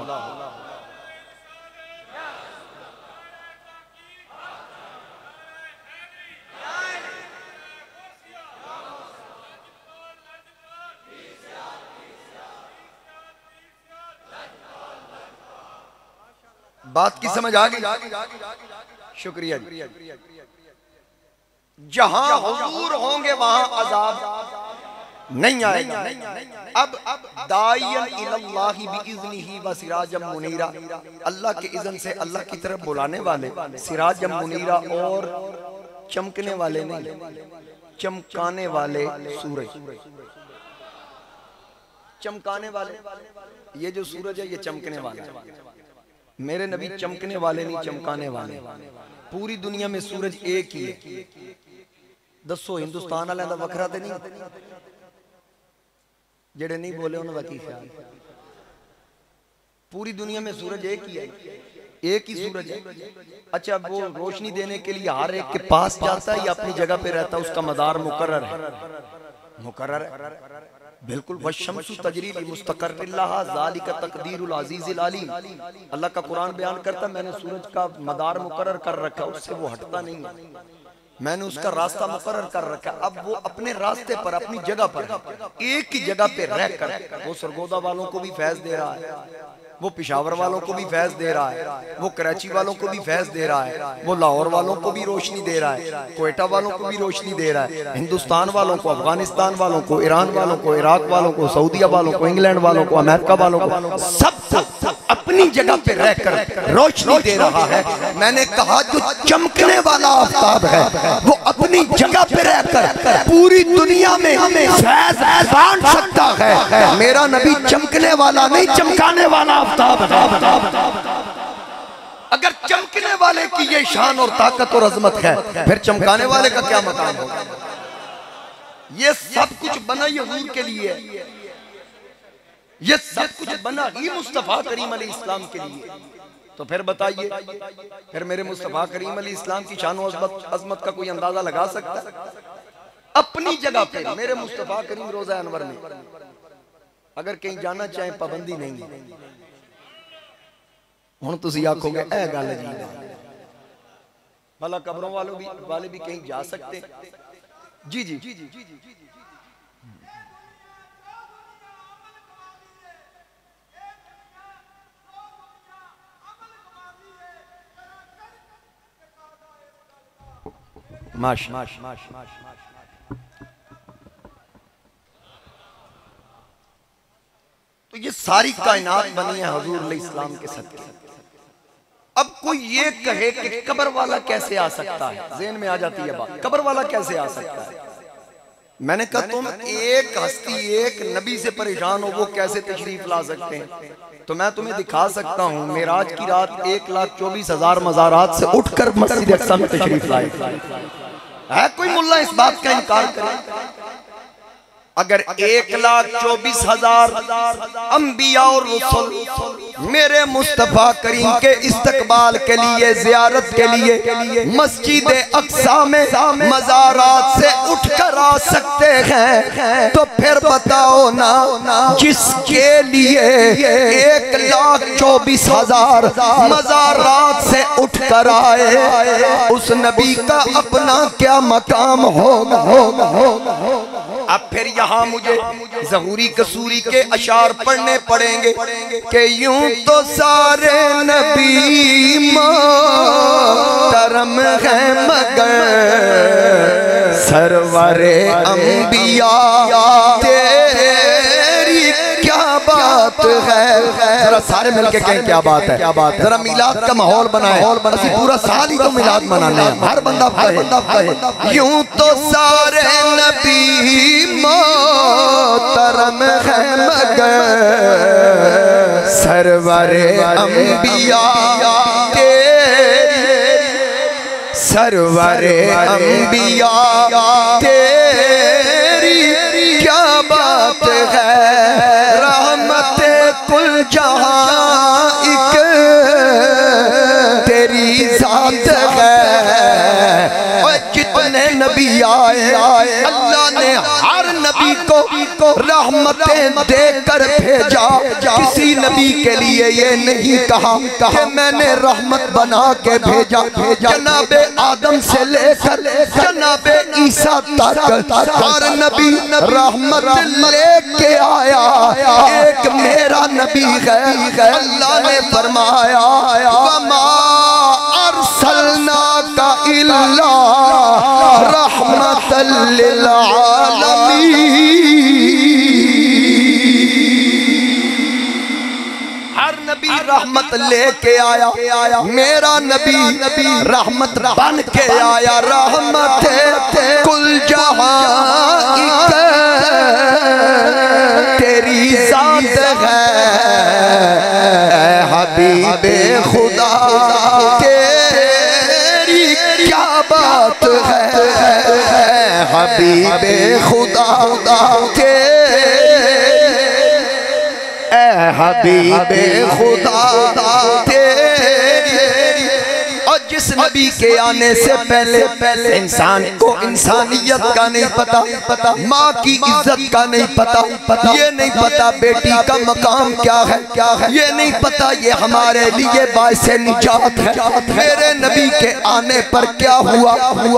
बात की समझ आ गई? शुक्रिया जी। जहां हुजूर होंगे वहां अजाब नहीं आएगा। अब दाइयन इलल्लाहि बिइज़्निही व सिराजम मुनीरा, अल्लाह के इज़्न से अल्लाह की तरफ बुलाने वाले, सिराजम मुनीरा और चमकने वाले नहीं, चमकाने वाले सूरज, चमकाने वाले, ये जो सूरज है ये चमकने वाला है। मेरे नबी चमकने वाले नहीं, चमकाने वाले। पूरी दुनिया में सूरज एक ही है, दसो हिंदुस्तान वाले दा वखरा ते नहीं, जेड़े नहीं बोले उन्होंने की ख्याल। पूरी दुनिया में सूरज एक ही है, एक ही सूरज है। अच्छा वो रोशनी देने के लिए हर एक के पास जाता है या अपनी जगह पे रहता है? उसका मदार मुकर्रर है, मुकर्रर है बिल्कुल। वशम्सु तजरी लिमुस्तक़र्रिन लहा ज़ालिका तक़दीरुल अज़ीज़िल अलीम। अल्लाह का कुरान बयान करता है मैंने सूरज का मदार मुकर्रर कर रखा, उससे वो हटता नहीं है, मैंने उसका रास्ता मुकर्रर कर रखा। अब वो अपने रास्ते पर, अपनी जगह पर, एक ही जगह पे रहकर वो सरगोदा वालों को भी फैज दे रहा है, वो पिशावर वालों को भी फैज दे रहा है, वो कराची वालों को भी फैज दे रहा है, वो लाहौर वालों को भी रोशनी दे रहा है, कोयटा वालों को भी रोशनी दे रहा है, हिंदुस्तान वालों को, अफगानिस्तान वालों को, ईरान वालों को, इराक वालों को, सऊदीया वालों को, इंग्लैंड वालों को, अमेरिका वालों को, सब अपनी जगह पे रहकर रोशनी दे रहा है। मैंने कहा जो चमकने वाला आफताब है वो अपनी जगह पे रहकर पूरी दुनिया में फैज बांट सकता है। मेरा नबी चमकने वाला नहीं, चमकाने वाला आफताब है। अगर चमकने वाले की ये शान और ताकत और अजमत है, फिर चमकाने वाले का क्या मकाम होगा? ये सब कुछ बना हुजूर के लिए, ये सब कुछ बना ही मुस्तफा करीम अलैहिस्सलाम के लिए। तो फिर बताइए, फिर मेरे मुस्तफा करीम अलैहिस्सलाम की शान और अजमत का कोई अंदाजा लगा सकता है? अपनी जगह पे मेरे मुस्तफा करीम रोज़ा अनवर में अगर कहीं जाना चाहे पाबंदी नहीं है। हुण तुसी आखोगे ए गल जी, भला कब्रों वाले भी कहीं जा सकते? जी जी जी जी जी जी। माश तो ये सारी कायनात बनी है हुजूर अलैहिस्सलाम के सदके। अब कोई ये कहे कि कब्र वाला कैसे आ सकता है, ज़हन में आ जाती है बात, कब्र वाला कैसे आ सकता है। मैंने कहा तुम एक हस्ती एक नबी से परेशान हो, वो कैसे तशरीफ ला सकते हैं। तो मैं तुम्हें दिखा सकता हूँ, मेराज की रात 1,24,000 मज़ारात से उठकर मस्जिद अक्सा में तशरीफ लाए। है कोई मुल्ला इस बात का इनकार करे? अगर 1,24,000 अंबिया और रसूल मेरे मुस्तफा करीम के इस्तकबाल के लिए, जियारत के लिए मस्जिद अक्सा में मज़ारात से उठकर आ सकते हैं, तो फिर बताओ ना, जिसके लिए 1,24,000 मज़ारात से उठकर आए, उस नबी का अपना क्या मकाम होगा। अब फिर यहाँ मुझे ज़हूरी कसूरी के अशार पढ़ने पड़ेंगे कि यूं तो सारे नबी मोहतरम हैं, मगर सरवरे अंबिया तेरी क्या बात है। जरा सारे मिलके कहें क्या बात है, क्या बात है। जरा मिलाद का माहौल बनाए, असि पूरा साल ही तो मिलाद मनाने हैं, हर बंदा कहे यूं तो सारे नबी मोहतरम है, मगर सरवरे अंबिया सरवरे अंबिया तेरी क्या बात है। रहमते कुल जहां एक तेरी जात है। और जितने नबी आए अल्लाह ने हर नबी को रहमतें देकर भेजा। किसी नबी के लिए ये नहीं कहा कि मैंने रहमत बना के भेजा। जनाबे आदम से लेकर जनाबे ईसा तक हर नबी रहमत लेके आया। एक मेरा नबी है, अल्लाह ने फरमाया वमा अरसलनाका इल्ला रहमतल लिल आलमीन। हर नबी रहमत लेके आया, मेरा नबी रहमत बन के आया। रहमत कुल जहां तेरी जात है। हबीबे खुदा तेरी क्या बात है। हबीबे खुदा हबीबे खुदा तेरी। और जिस नबी के आने से पहले इंसान को इंसानियत का नहीं पता, माँ की इज्जत का नहीं पता, ये नहीं पता बेटी का मकाम क्या है, ये नहीं पता ये हमारे लिए बाइसे निजात है। मेरे नबी के आने पर क्या हुआ,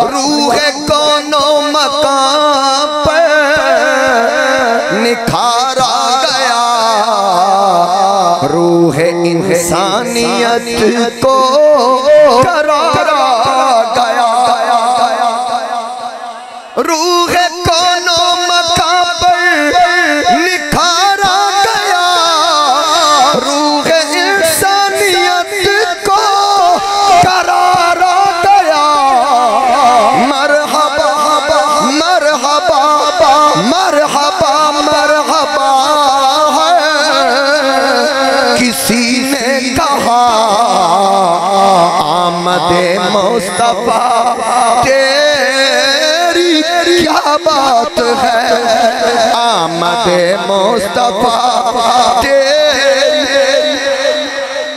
रूह कोनो मकाम पर निखारा गया। रूह इंसानियत को करारा गया। रूह कोनो मकाम पर निखारा गया। रूह इंसानियत को करारा गया। मरहबा मरहबा मरहबा मरहबा किसी ने कहा आमदे मुस्तफा तेरी क्या बात है। आमदे मुस्तफा तेरी,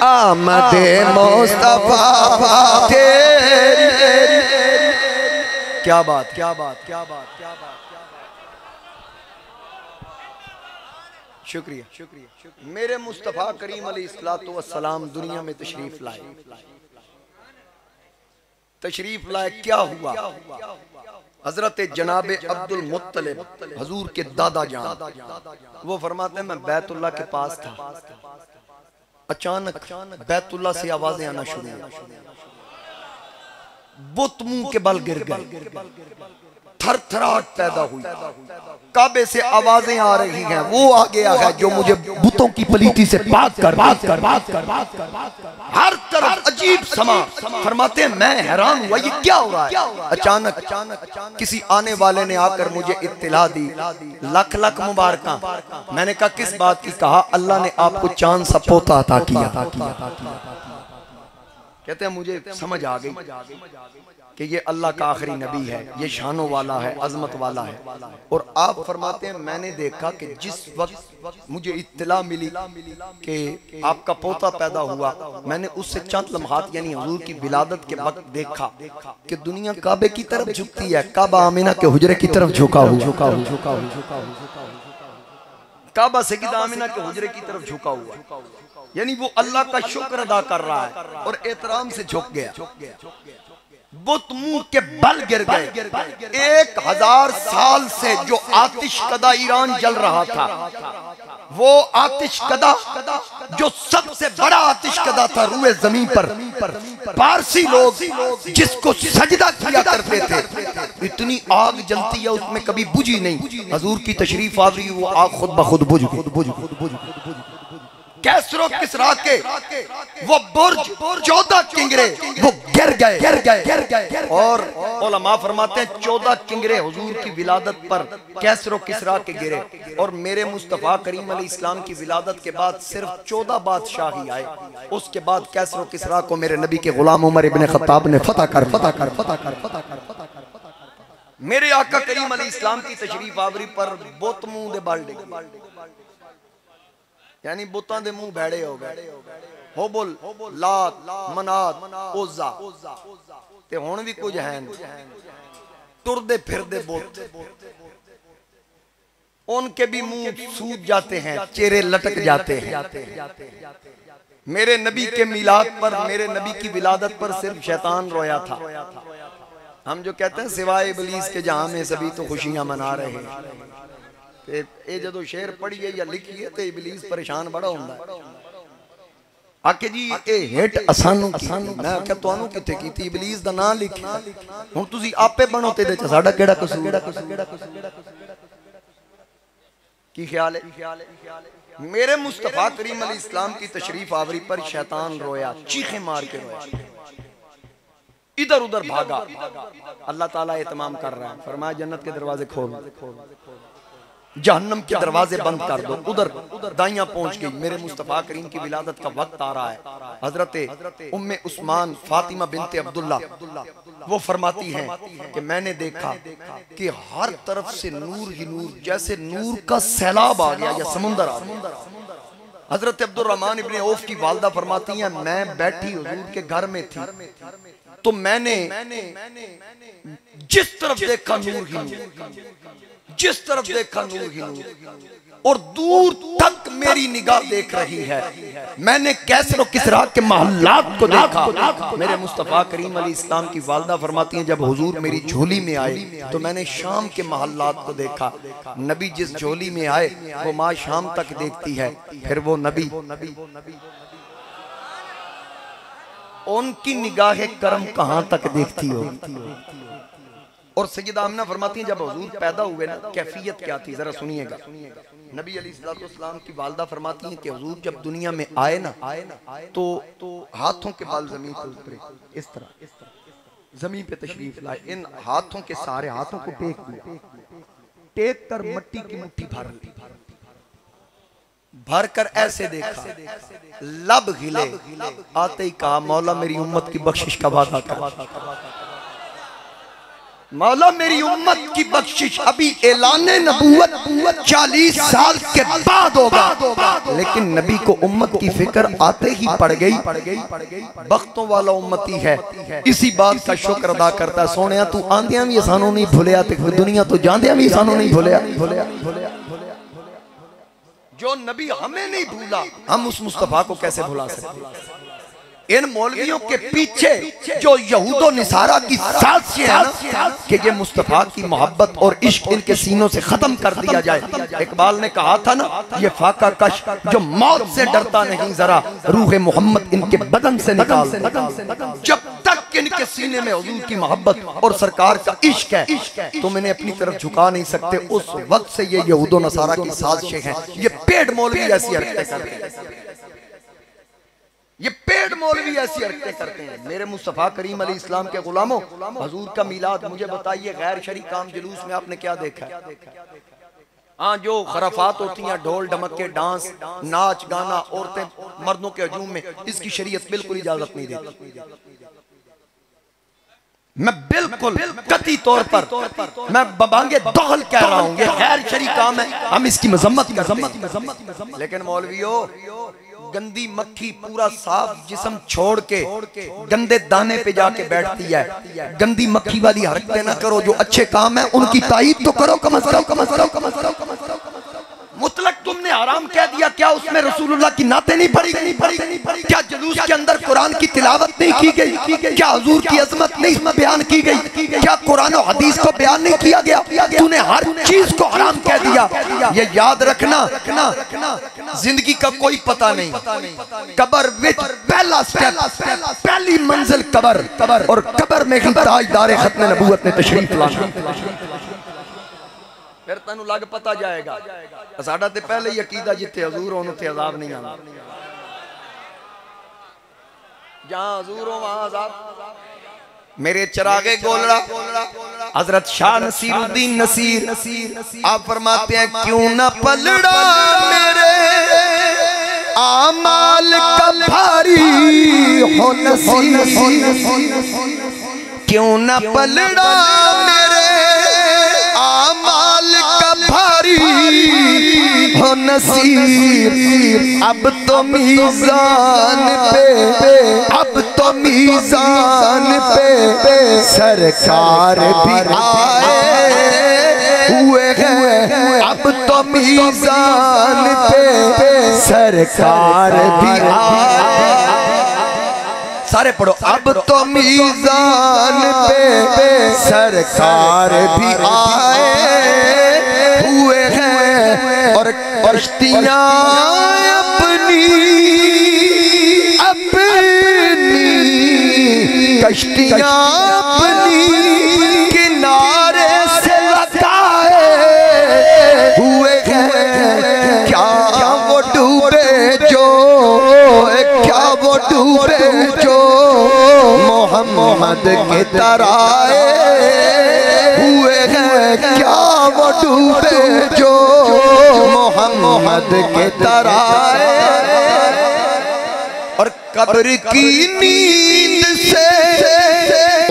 आमदे मुस्तफा तेरी क्या बात, क्या बात, क्या बात, क्या बात। शुक्रिया, शुक्रिया, शुक्रिया। मेरे मुस्तफ़ा करीम अलैहिस्सलातु वस्सलाम दुनिया में तशरीफ लाए। तशरीफ लाए क्या हुआ, हजरत जनाबे अब्दुल मुत्तलिब हजूर के दादा जान, वो फरमाते हैं मैं बैतुल्लाह के पास था, अचानक बैतुल्लाह से आवाजें आना शुरू हुई, बुत मुंह के बल गिर गए, थरथराहट पैदा हुई। काबे से आवाजें आ रही हैं, वो आ गया है जो मुझे बुतों की पलीती से पाक कर। हर तरफ अजीब समा। फरमाते हैं मैं हैरान हुआ, ये क्या हो रहा है। अचानक किसी आने वाले ने आकर मुझे इत्तिला दी, लख लख मुबारक। मैंने कहा किस बात की। कहा अल्लाह ने आपको चांद सा पोता अता किया। कहते हैं मुझे समझ आ गई कि ये अल्लाह का आखिरी नबी है, ये शानों वाला है, अजमत वाला है। और आप फरमाते हैं मैंने देखा कि जिस वक्त मुझे इत्तला मिली कि आपका पोता पैदा हुआ, मैंने उससे चंद लम्हात यानी हुजूर की विलादत के वक्त देखा कि दुनिया काबे की तरफ झुकती है, काबा आमिना के हुजरे की तरफ झुका हुआ, काबा सैयदा आमिना के हुजरे की तरफ झुका हुआ, यानी वो अल्लाह का शुक्र अदा कर रहा है और एहतराम से झुक गया। बुत मुंह के बल गिर गए। 1000 साल से जो आतिश कदा ईरान जल रहा था, वो आतिश कदा जो सबसे बड़ा आतिश कदा था रूए जमीन पर, पारसी लोग जिसको सजदा किया करते थे, इतनी आग जलती है उसमें कभी बुझी नहीं। हजूर की तशरीफ आ रही, वो आग खुद ब खुद बुझ। कैसरो किसरा के वो बुर्ज 14 किंगरे वो गिर गए। और उलमा फरमाते हैं 14 किंगरे हुजूर की विलादत पर कैसरो किसरा के गिरे। और मेरे मुस्तफ़ा करीम अलैहिस्सलाम की विलादत के बाद सिर्फ 14 बादशाह ही आए। उसके बाद कैसरो किसरा को मेरे नबी के गुलाम उमर इब्ने खत्ताब ने फतह कर। मेरे आका करीम अलैहिस्सलाम की तशरीफ आवरी पर बुत मुंह दे बल डिग, यानी बुतां दे मुंह भैड़े हो गए। होबुल, लात, मनात, ओज़ा ते हुण भी कुछ है टुरदे फिरदे बुत, उनके भी मुंह सूज जाते हैं, चेहरे लटक जाते हैं। मेरे नबी के मिलाद पर, मेरे नबी की विलादत पर सिर्फ शैतान रोया था। हम जो कहते हैं सिवाय इबलीस के जहां में सभी तो खुशियां मना रहे हैं। ये जो शेर पढ़िए या लिखिए तो इबलीस परेशान बड़ा होता है। आके जी ये हिट असानू मैं क्या तुहानू किथे कीती, इबलीस दा नाम लिखी हुण तुसी आपे बनो ते च साडा केड़ा कसूर। की ख्याल है। मेरे मुस्तफा करीम अलैहिस्सलाम की तशरीफ आवरी पर शैतान रोया, चीखें मार के रोया, इधर उधर भागा। अल्लाह ताला एहतमाम कर रहा है, फरमाया जन्नत के दरवाजे खोल, जहन्नम के दरवाजे बंद कर दो। उधर दाइयां पहुंच गई। मेरे मुस्तफा करीम की विलादत का वक्त आ रहा है। हजरत उम्मे उस्मान फातिमा बिनते अब्दुल्ला वो फरमाती हैं कि मैंने देखा कि हर तरफ से नूर ही नूर, जैसे नूर का सैलाब आ गया या समुंदर आ गया। हजरत अब्दुल रहमान इब्ने औफ की वालदा फरमाती हैं मैं बैठी हुजूर के घर में थी, तो मैंने जिस तरफ देखा नूर ही नूर, जिस तरफ देखा नूर ही नूर, और दूर तक मेरी निगाह देख रही है। मैंने कैसरो किसरा के महल्लात को देखा। मेरे मुस्तफा करीम अलैहिस्सलाम की वालदा फरमाती हैं जब हुजूर मेरी झोली में आए तो मैंने शाम के महल्लात को देखा। नबी जिस झोली में आए वो माँ शाम तक देखती है, फिर वो नबी उनकी निगाह करम कहां तक देखती हो। और सैयदा आमिना फरमाती हैं जब हुजूर पैदा हुए ना, कैफियत क्या थी जरा सुनिएगा। नबी अलैहिस्सलाम की वालदा फरमाती हैं कि हुजूर जब दुनिया में आए ना तो हाथों के बाल जमीन पर उतरे, इस तरह जमीन पे तशरीफ लाए, इन हाथों के सारे हाथों को टेक दिया, टेक कर मट्टी की मुट्ठी भर कर ऐसे देखा, लब हिले, आते ही कहा मौला मेरी उम्मत की बख्शिश का वादा कर, मौला मेरी उम्मत की बख्शिश अभी ऐलाने नबूवत 40 साल के बाद होगा। लेकिन नबी को उम्मत की फिक्र आते ही पड़ गई। बख्तों वाला उम्मती है, इसी बात का शुक्र अदा करता। सोने तू आंदियां भी सानू नहीं भुलिया, दुनिया तो जांदियां भी सानू नहीं भुलिया। जो नबी हमें नहीं भूला, हम उस मुस्तफा को कैसे भुला सकते। इन मौलवियों के पीछे जो यहूदो निसारा की साजिश है ना कि ये मुस्तफा की मोहब्बत और इश्क इनके सीनों से खत्म कर दिया जाए। इकबाल ने कहा था ना, ये फाका कश जो मौत से डरता नहीं जरा रूह मोहम्मद इनके बदन से निकाल। जब तक के इनके सीने में हुजूर की मोहब्बत और सरकार का इश्क है, तुम इन्हें अपनी तरफ झुका नहीं सकते। उस वक्त से ये यहूद और नसारा की साजिशें हैं। ये पेड़ मौलवी ऐसी हरकतें करते हैं, ये पेड़ मौलवी ऐसी हरकतें करते हैं। मेरे मुस्तफा करीम अलैहि इस्लाम के गुलामों, हुजूर का मिलाद मुझे बताइए गैर शरई काम जुलूस में आपने क्या देखा है? हाँ, जो खराफात होती हैं, ढोल ढमक्के, डांस, नाच गाना, औरतें मर्दों के हजूम में, इसकी शरीयत बिल्कुल इजाजत नहीं देती। मैं बिल्कुल कती तौर पर मैं बबांगे दखल कह रहा हूँ, ये गैर शरई काम है, हम इसकी मजम्मत। लेकिन मौलवियों, गंदी मक्खी पूरा साफ जिस्म छोड़ के गंदे दाने पे जाके बैठती है। गंदी मक्खी वाली हरकतें ना करो, जो अच्छे काम है उनकी तारीफ तो करो। मुतलक तुमने हराम कह दिया, क्या उसमें रसूलुल्लाह की नाते नहीं पड़ी? क्या जुलूस के अंदर कुरान की तिलावत नहीं की गई? क्या हुजूर की अजमत नहीं इसमें बयान की गई? क्या कुरान और हदीस को बयान नहीं किया गया? तूने हर चीज को हराम कह दिया। ये याद रखना, जिंदगी का कोई पता नहीं। कबर विच पहला स्टेप, पहली मंजिल कबर, और कबर में ही ताजदार खत्म नबूवत ने तशरीफ लाना। फिर तेनू लग पता जाएगा साडा ते पहले ही अकीदा जिथे हजूर होने ते अजाब नहीं आना, जहां हजूर हो वहां अजाब। मेरे चिरागे गोलड़ा हजरत शाह नसीरुद्दीन नसीर आप फरमाते हैं, क्यों ना पलड़ा मेरे आमाल का भारी हो नसीर, क्यों ना पलड़ा मेरे आमाल का भारी हो नसीर। अब तो मीज़ान पे सरकार भी आए हुए हैं। अब तो मीज़ान पे सरकार भी आए। सारे पढ़ो, अब तो मीज़ान पे सरकार भी आए हुए हैं, और कश्तियाँ अपनी किनारे से लगाए हुए हैं। क्या वो डूबे जो, क्या वो डूबे जो मोहम्मद के तराए हुए हैं। क्या वो डूबे जो मोहम्मद के तराए। और कब्र की नींद से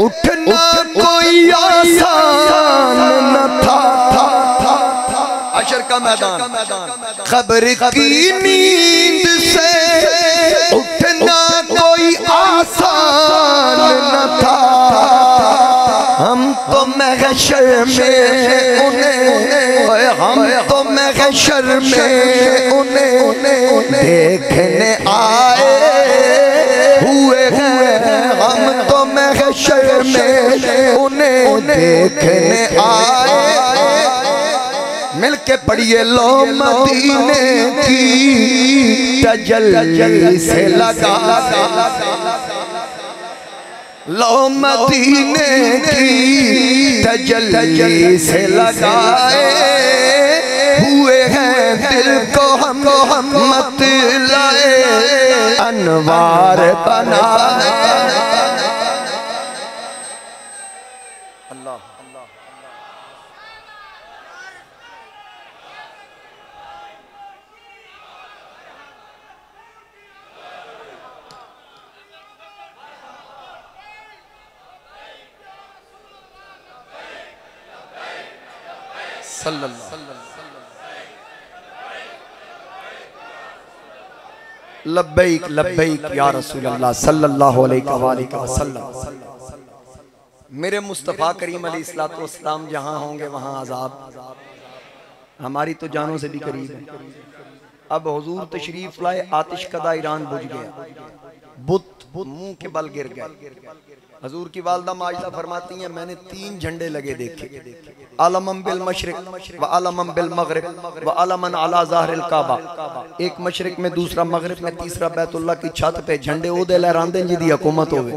उठना कोई आसान न था। अशर का मैदान, कब्र की नींद से उठना कोई आसान न था। हम तो महशर में उन्हें, हम तो महशर में उन्हें देखने आए हुए हैं। हम तो महशर में उन्हें देखने आए। मिलके पढ़िए, लो मदीने की तजल्ली से लगा, लो मदीने की तजल्ली से लगाए हुए हैं। दिल को हम मत लाए, अनवार बनाए। अल्लाह लब्बैक लब्बैक या रसूल अल्लाह सल्लल्लाहु अलैहि वसल्लम। मेरे मुस्तफ़ा करीम अलैहिस्सलातु वस्सलाम जहाँ होंगे वहाँ अज़ाब हमारी तो जानों से भी करीब है। अब हुजूर तशरीफ लाए, आतिश कदा ईरान बुझ गया, बुत मुंह के बल गिर गए। हजूर की वालदा माजिदा फरमाती हैं, मैंने 3 झंडे लगे देखे, आलमम बिल मशरिक व आलमम बिल मगरिब व आलमन अला ज़ाहिरिल काबा। एक मशरिक में, दूसरा मगरिब में, तीसरा बैतुल्लाह की छत पे झंडे ओदे लहरांदे जिहदी हुकूमत होवे।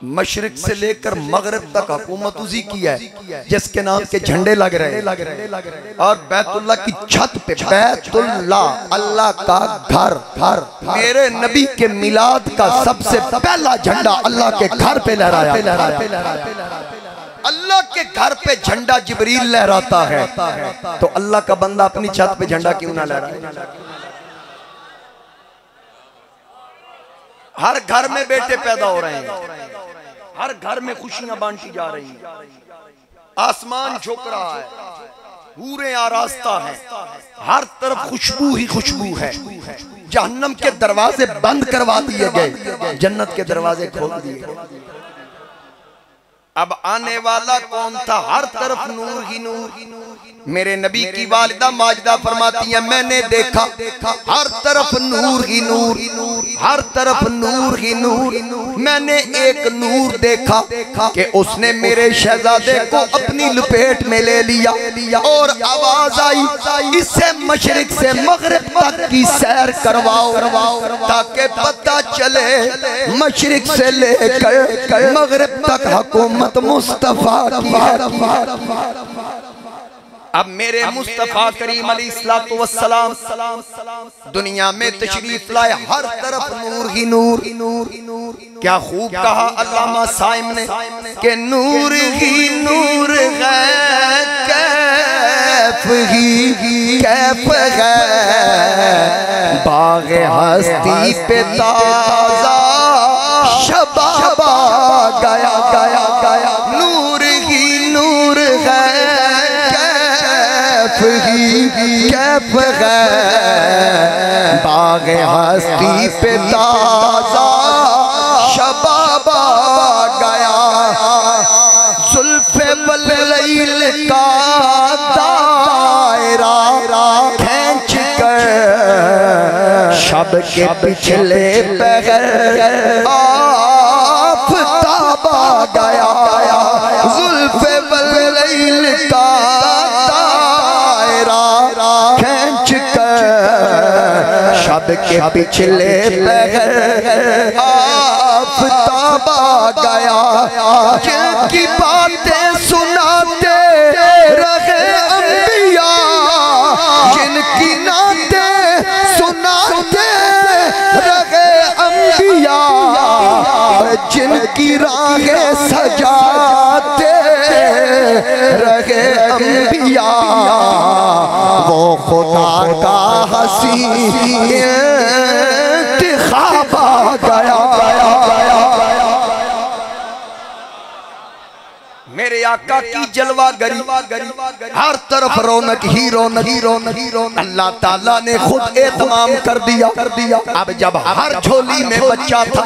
मशरिक से लेकर मगरिब तक हुकूमत उसी की है जिसके नाम के झंडे लग रहे हैं। और बैतुल्लाह की छत पे, बैतुल्लाह अल्लाह का घर, मेरे नबी के मिलाद का सबसे पहला झंडा अल्लाह के घर पे लहराया। अल्लाह के घर पे झंडा जिब्रील लहराता है तो अल्लाह का बंदा अपनी छत पे झंडा क्यों ना लहराए? हर घर में बेटे पैदा हो रहे हैं, हर घर में खुशियां बांटी जा रही हैं, आसमान झुक रहा है, हूरें आरास्ता है, हर तरफ खुशबू ही खुशबू है। जहन्नम के दरवाजे बंद करवा दिए गए, जन्नत के दरवाजे खोल दिए। अब आने वाला कौन था? हर तरफ नूर ही नूर। मेरे नबी की वालिदा माजिदा फरमाती है, मैंने देखा हर तरफ नूर ही नूर, हर तरफ नूर ही नूर। मैंने एक नूर देखा कि उसने मेरे शहजादे को अपनी लपेट में ले लिया और आवाज आई, इससे मशरिक से मगरिब तक की सैर करवाओ ताकि पता चले मशरिक से लेकर मगरिब तक हुकूमत मुस्तफा की है। अब मेरे मुस्तफा करीम अलैहिस्सलातु वस्सलाम दुनिया में तशरीफ लाए, हर तरफ नूर ही नूर। क्या खूब कहा अल्लामा साइम ने कि नूर ही नूर है, कैफ ही कैफ है, बाग़ हस्ती पे ताज़ा शबाबा गया गया गया। नूर ही नूर है, कैफ है, बाग़ हस्ती पे ताज़ा शबाबा गया। जुल्फ़े बलैल का दायरा खींच कर शब के पिछले पहर आफ़ताबा गया। जुल्फ़े बलैल का खींच कर शब के पिछले पहर आफ़ताबा गया। जिनकी बातें सुनाते रहे अंबिया, जिनकी नातें सुनाते रहे अंबिया, जिनकी राहें सजाते रहे अंबिया, वो खुदा का हसी इंतिखाब आ गया। मेरे आका की जलवा गरी, हर तरफ रौनक ही रौनक। अल्लाह ताला ने खुद एहतमाम कर दिया। अब जब हर झोली में बच्चा था,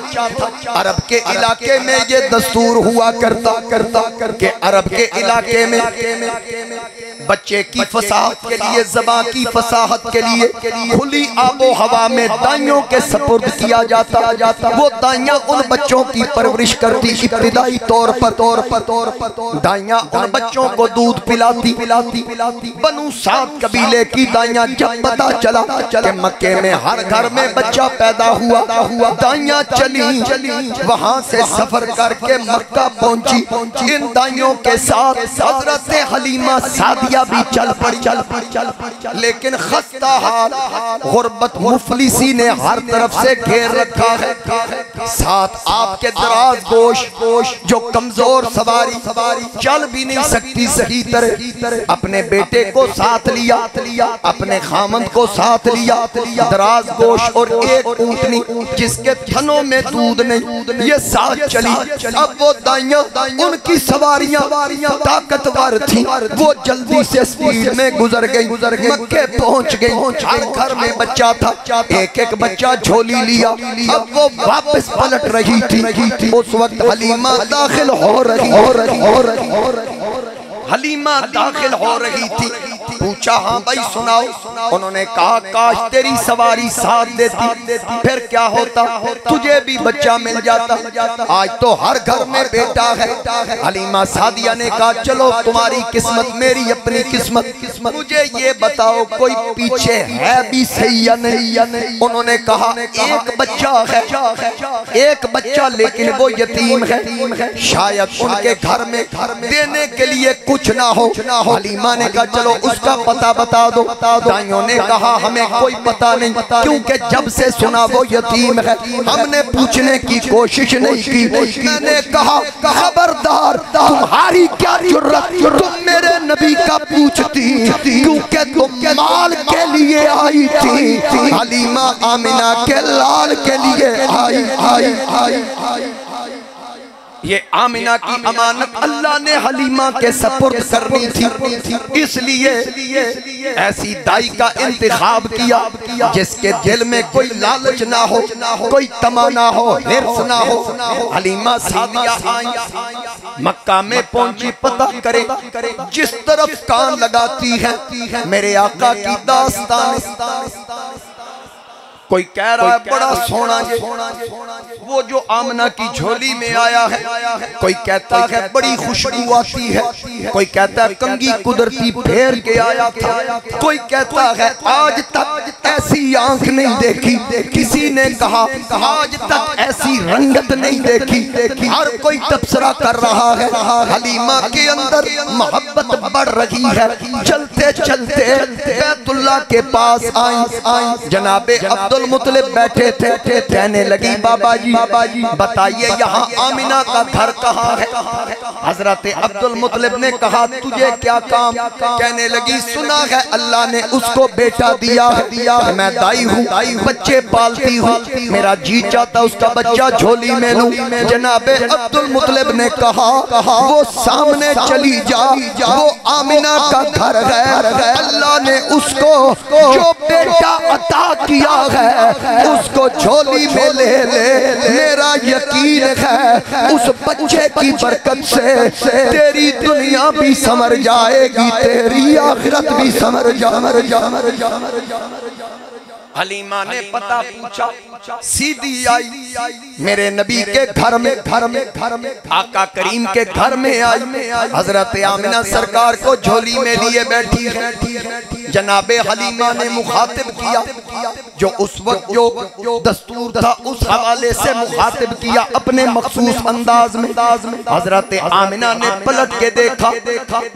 अरब के इलाके में ये दस्तूर हुआ करता कि अरब के इलाके में बच्चे की फसाहत के लिए, ज़बान की फसाहत के लिए खुली आबो हवा में दाइयों के सपुर्द किया जाता। वो दाइयां उन बच्चों की परवरिश करती, इब्तिदाई तौर पर दाइयां उन बच्चों को दूध पिलाती। बनु साद कबीले की दाइयां, जब पता चला कि मक्के में हर घर में बच्चा पैदा हुआ, दाइयां चली वहां से सफर करके मक्का पहुंची। इन दाइयों के साथ हजरत हलीमा सादिया भी चल पड़ी। लेकिन खस्ता हाल गुर्बत मुफलिसी ने हर तरफ से घेर रखा है। साथ आपके दराज गोश जो कमजोर सवारी चल भी नहीं सकती सही तरह, अपने बेटे को साथ लिया, अपने खामंद को साथ लिया, दराज गोश और एक ऊंटनी जिसके थनों में दूध नहीं, ये साथ चली। अब वो दाइयां, उनकी सवारियां ताकतवर थी, वो जल्दी से स्पीड में गुजर गई, मक्के पहुंच गई। हर घर में बच्चा था, एक एक बच्चा झोली लिया। अब वो वापस पलट रही थी। उस वक्त हलीमा दाखिल हो रही थी। पूछा हाँ भाई सुनाओ। उन्होंने कहा काश तेरी सवारी साथ देती, फिर क्या होता, तुझे भी बच्चा मिल जाता। आज तो हर घर में बेटा है। हलीमा सादिया ने कहा चलो तुम्हारी किस्मत मेरी अपनी किस्मत, मुझे ये बताओ कोई पीछे है भी सही या नहीं। उन्होंने कहा एक बच्चा है, एक बच्चा, लेकिन वो यतीम है, शायद उनके घर में देने के लिए कुछ ना हो। हलीमा ने कहा चलो उसका पता बता दो। दाइयों ने कहा हमें कोई पता नहीं, क्योंकि जब से सुना वो यतीम है हमने पूछने की कोशिश नहीं की। मैंने कहा खबरदार, तुम्हारी क्या जुर्रत, तुम मेरे नबी का पूछती, क्योंकि तुम माल के लिए आई थी। हलीमा आमिना के लाल के लिए आई। ये आमिना की अमानत अल्लाह ने हलीमा के सपुर्द करनी थी, इसलिए ऐसी दाई का इंतखाब किया जिसके दिल में कोई लालच ना हो, कोई तमा ना हो, हिर्स ना हो। हलीमा सादिया आई, मक्का में पहुंची, पता करे जिस तरफ कान लगाती है मेरे आका की दास्तान। कोई कह रहा है बड़ा सोना वो जो आमना की झोली में आया है, कोई कहता है बड़ी खुशबू आती है, कोई कहता है कंगी कुदरती फेर के आया था, कोई कहता है आज तक ऐसी आंख नहीं देखी, किसी ने कहा आज तक ऐसी रंगत नहीं देखी। हर कोई तबसरा कर रहा है। हलीमा के अंदर मोहब्बत बढ़ रही है। चलते चलते बैतुल्लाह के पास आई, जनाबे अब्दुल मुतलिब बैठे थे। कहने लगी बाबा जी बताइए यहाँ आमिना का घर कहाँ है। हजरत अब्दुल मुतलिब ने कहा तुझे क्या काम। कहने लगी सुना है अल्लाह ने उसको बेटा दिया है, मैं दाई हूँ, बच्चे पालती हूँ, मेरा जी चाहता उसका बच्चा झोली में लूं। जनाबे अब्दुल मुतलिब ने कहा वो सामने चली जा, वो आमिना का घर है, अल्लाह ने उसको जो बेटा अता किया है उसको झोली में ले मेरा यकीन है उस बच्चे की बरकत से तेरी दुनिया भी समर जाएगी, तेरी आखिरत भी समर जा। हलीमा ने पता पूछा, सीधी आई मेरे नबी के घर में आका करीम के घर में आई। हजरत आमिना सरकार को झोली में लिए बैठी है। जनाबे हलीमा ने मुखातिब किया, जो उस वक्त जो दस्तूर था उस हवाले से मुखातिब किया अपने मखसूस अंदाज में। हजरत आमिना ने पलट के देखा,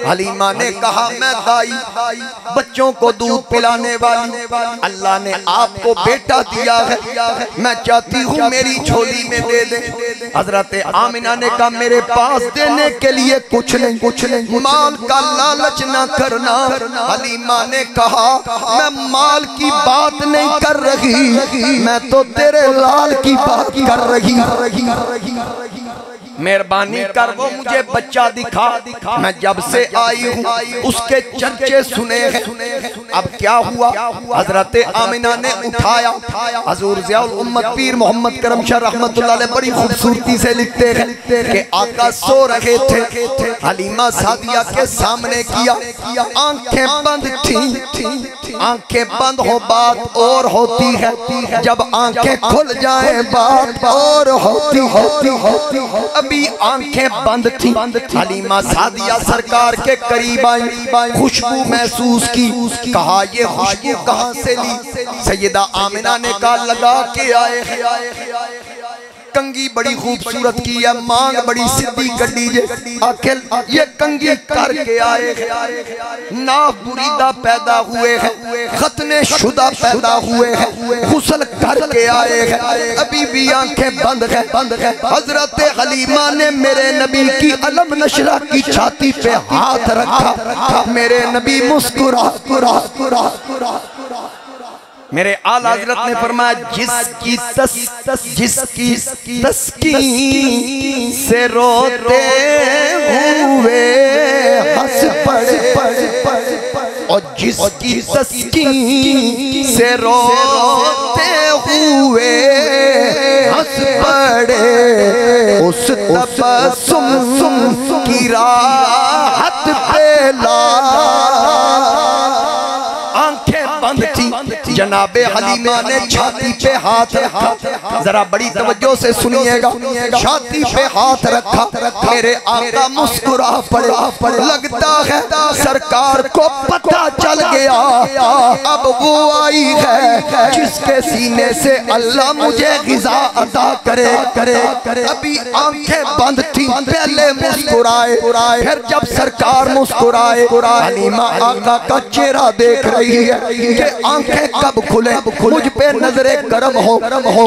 हलीमा ने कहा मैं दाई, बच्चों को दूध पिलाने वाली, अल्लाह ने आपको बेटा दिया है, मैं चाहती हूँ मेरी झोली में दे दे। हजरत आमिना ने कहा मेरे पास देने के लिए कुछ नहीं, माल का लालच ना करना। हलीमा ने कहा मैं माल की बात नहीं कर रही, मैं तो तेरे लाल की बात कर रही। मेहरबानी कर वो मुझे बच्चा दिखा, मैं जब से आई हूँ उसके चर्चे सुने हैं। अब क्या हुआ, हजरत आमिना ने उठाया। हजूर ज़ियाउल उम्मत पीर मोहम्मद करमशाह रहमतुल्लाह अलैह बड़ी खूबसूरती से लिखते हैं कि आका सो रहे थे, हलीमा सादिया के सामने किया, आंखें बंद थी। आंखें बंद हो बात और होती है, जब आंखें खुल जाए बात और होती। अभी आंखें बंद थी, हलीमा सादिया सरकार के करीब आई, खुशबू महसूस की। कहा ये खुशबू कहाँ से ली। सैयदा आमिना ने कहा लगा के आए हैं। कंगी बड़ी खूबसूरत की है, मांग बड़ी सीधी गड्डी जे, आखिर ये कंगी करके आए हैं। नाफ बुरीदा पैदा हुए हैं, खतने शुदा पैदा हुए हैं, गुस्ल करके आए हैं, अभी भी आंखें बंद है। हजरत हलीमा ने मेरे नबी की अलम नशरा की छाती पे हाथ रखा। मेरे नबी मुस्कुरा। मेरे आला हजरत ने फरमाया जिसकी तस्कीन से रोते हुए हंस पड़े, और जिसकी तस्कीन से रोते हुए हंस पड़े, उस तबस्सुम की राहत पे ला बंद थी। जनाबे हलीमा ने छाती पे हाथ रखा, जरा बड़ी तवज्जो से सुनिएगा, छाती पे हाथ रखा, मेरे आका मुस्कुरा पड़े। लगता है सरकार को पता चल गया अब वो आई है जिसके सीने से अल्लाह मुझे गिज़ा अता करे। अभी आंखें बंद थी, पहले मुस्कुराए, फिर जब सरकार मुस्कुराए, हलीमा आका का चेहरा देख रही है कि आंखें कब खुले, मुझ पे नजरे करम हो।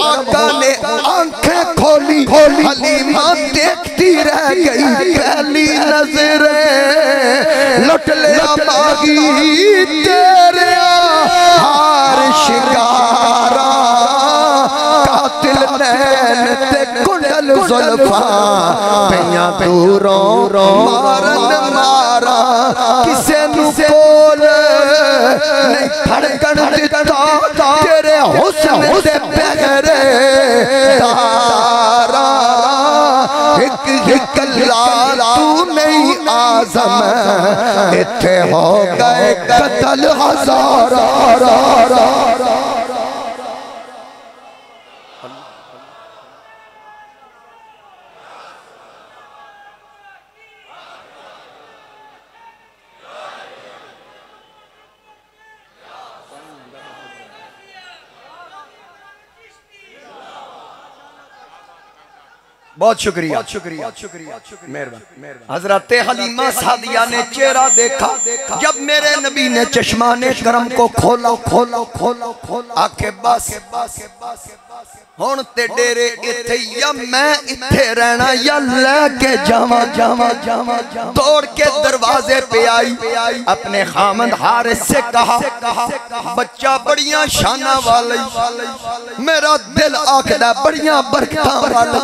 आका ने आंखें खोली, हलीमा देखती रह गई। पहली नजरे लुट ले मागी तेरे हार शिकारा, कातिल नैन ते कुंडल जुल्फा पैया दूरों मारन मारा। किसे नु बोल नहीं फड़कन दिता तेरे हुस्न दे बगैरे तारा। एक लाल तू नहीं आज़म, इत्थे हो गए कत्ल हज़ारा। बहुत शुक्रिया, मेहरबान। हजरत हलीमा सादिया ने चेहरा देखा जब मेरे नबी ने चश्माने करम को खोला। आके बस हुण ते डेरे इत्थे या मैं इत्थे रहना या लेके जावा। दौड़ के दरवाजे पे आई, अपने खामद हारिस से कहा बच्चा बड़िया शाना वाली, मेरा दिल आखदा बड़िया बरकतां वाला,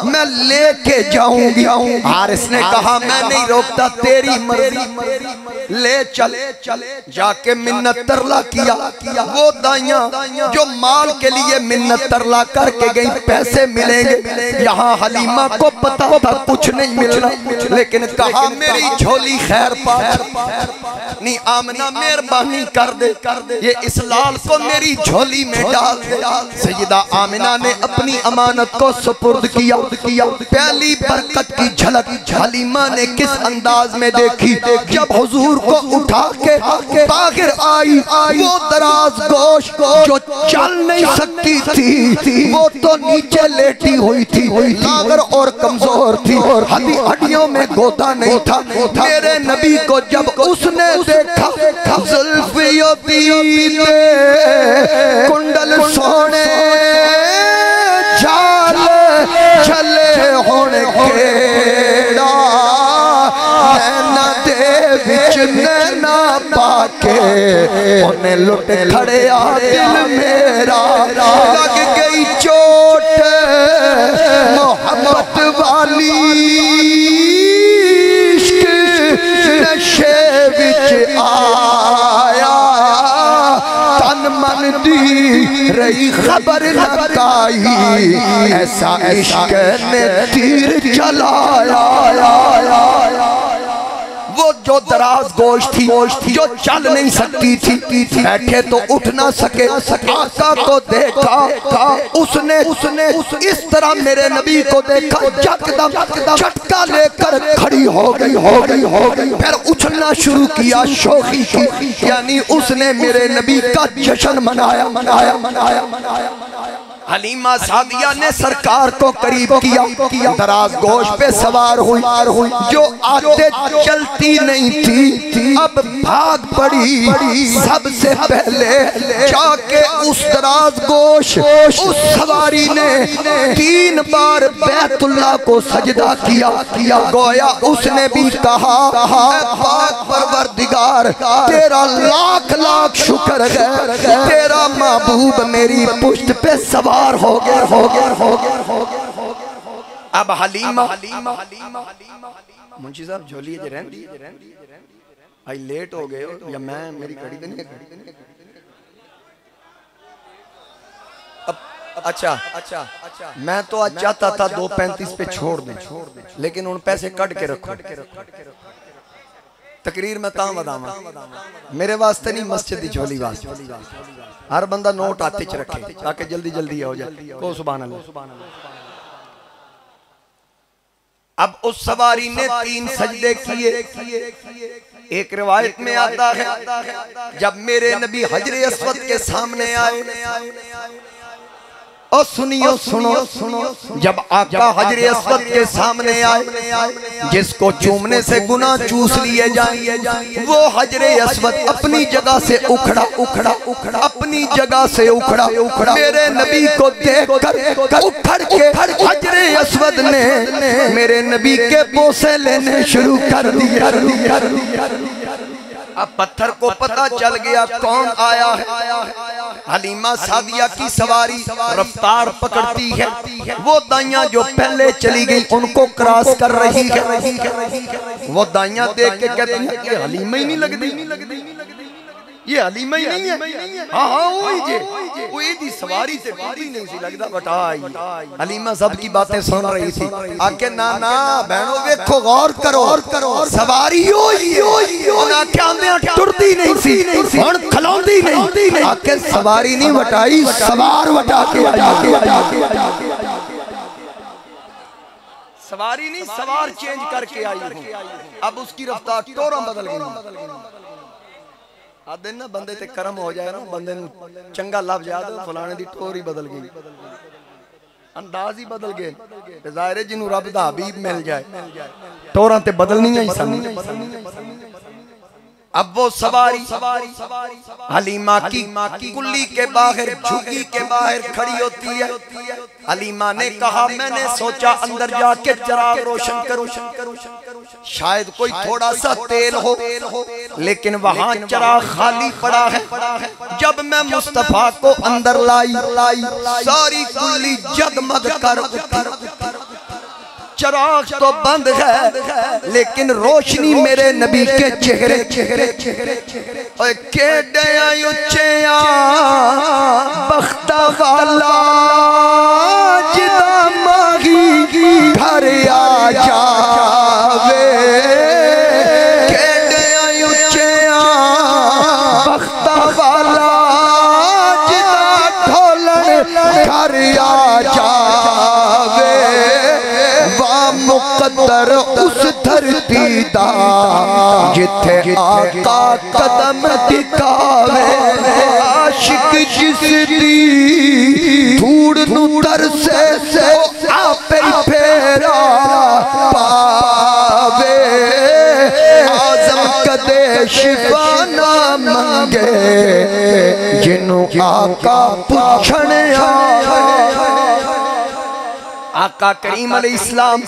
मैं लेके जाऊंगी। हारिस ने कहा मैं नहीं रोकता, तेरी मर्जी, ले चले। जाके मिन्नत तरला किया। वो दाइयां जो माल के लिए मिन्नत तरला करके गई पैसे मिलेंगे, यहाँ हलीमा को पता था कुछ नहीं मिलना, लेकिन कहा मेरी झोली खैर पा नहीं, आमना मेहरबानी कर दे, ये इस लाल को मेरी झोली में डाल दे। सैयदा आमिना ने अपनी अमानत को सुपुर्द किया। पहली बरकत की झलक हलीमा ने किस अंदाज में देखी जब हुजूर को उठा के बाहर आई। वो दराज गोश जो चल नहीं सकती थी, वो तो नीचे लेटी हुई थी, लागर और कमजोर थी, हड्डियों में गोता नहीं था। मेरे नबी को जब उसने देखा, जुल्फियों पीले कुंडल सोने झाल चले होने केड़ा, नैना दे विच नैना पाके उन्हें लुट खड़े आ दिल मेरा। लग गई चोट मोहब्बत वाली, नशे विच आया, तन मन दी रही खबर न काई, ऐसा इश्क ने तीर चलाया। वो जो दराज गोश थी, जो चल नहीं सकती थी, बैठे तो उठ ना सके, आका को देखा, उसने इस तरह मेरे नबी को देखा, यकदम झटका लेकर खड़ी हो गई, फिर उछलना शुरू किया शौकी की, यानी उसने मेरे नबी का जश्न मनाया। हलीमा सादिया ने सरकार को करीब किया, दराज गोश पे सवार हुई, जो आते चलती नहीं थी अब भाग पड़ी। सबसे पहले जाके उस दराज गोश उस सवारी ने 3 बार बैतुल्लाह को सजदा किया। गोया उसने भी कहा पाक परवरदिगार तेरा लाख शुक्र है, तेरा महबूब मेरी पुश्त पे सवार हो गया। अब हलीमा मुंशी साहब झोली आई लेट हो गए या मैं मेरी घड़ी तो नहीं है। अच्छा, मैं तो आज चाहता था 2:35 पे छोड़ दें, लेकिन उन पैसे कट के रखो। तकरीर में ता बदावा मेरे वास्ते नहीं, मस्जिद दी झोली वास्ते। हर बंदा नोट हाथ च रखे ताकि जल्दी जल्दी हो जाए। को सुभान अल्लाह। अब उस सवारी ने 3 सजदे किए। एक रिवायत में आता है जब मेरे नबी हजरे अस्वद के सामने आए, और सुनियो सुनो सुनो, जब आका हजरे अस्वद के सामने आए, जिसको चूमने से गुनाह चूस लिए जाए, वो हजरे अस्वद अपनी जगह से उखड़ा उखड़ा उखड़ा, अपनी जगह से उखड़ा उखड़ा। मेरे नबी को देखकर उखड़ के हजरे अस्वद ने मेरे नबी के बोसे लेने शुरू कर दिए। अब पत्थर को पता चल गया कौन आया है। हलीमा सादिया की सवारी रफ्तार पकड़ती है, वो दाइयां जो पहले चली गई उनको क्रॉस कर रही है। वो दाइयां देख के कहती है ये हलीमा ही नहीं लगती, ये हलीमा ही नहीं है। हाँ हाँ वो दी सवारी से कोई नहीं सी लगता बटाई। हलीमा सब की बातें सुन रही थी। आके ना ना बहनों देखो गौर करो, सवारी टुरती नहीं सी, खलौंदी नहीं, आके सवारी नहीं बटाई, सवार बटा के सवारी नहीं, सवार चेंज करके आई हूँ। अब उसकी रफ्तार टोरा बदल गई। आधे ना बंदे ते करम हो जाए ना, बंदे चंगा लभ जाए, फलाने दी टोर ही बदल गई, अंदाज ही बदल गए। जाहिर है जिन्हों रब दा हबीब मिल जाए टोरां ते बदलनी ही सन। अब वो सवारी हलीमा की कुल्ली के बाहर, झुग्गी के बाहर खड़ी होती है। हलीमा ने कहा मैंने सोचा अंदर जाके चिराग रोशन करूं, शायद कोई थोड़ा सा तेल हो, लेकिन वहां चिराग खाली पड़ा है। जब मैं मुस्तफा को अंदर लाई, सारी कुल्ली जगमग कर, चिराग तो बंद है लेकिन रोशनी मेरे नबी के चेहरे उच्चिया बख्ता वाला जिदा माही घर आ जावे, उच्चिया बख्ता वाला जिदा ढोलन घर आ जावे। मुकद्दर उस धरती दा जिथे आका कदम टिकावे, आशिक जिस दी धूड़ नूं तरसे आपे फेरा पावे। आज़म कदे शिफा ना मंगे जिन्हों आका पुछण आवे। आका करीम अलैहिस्सलाम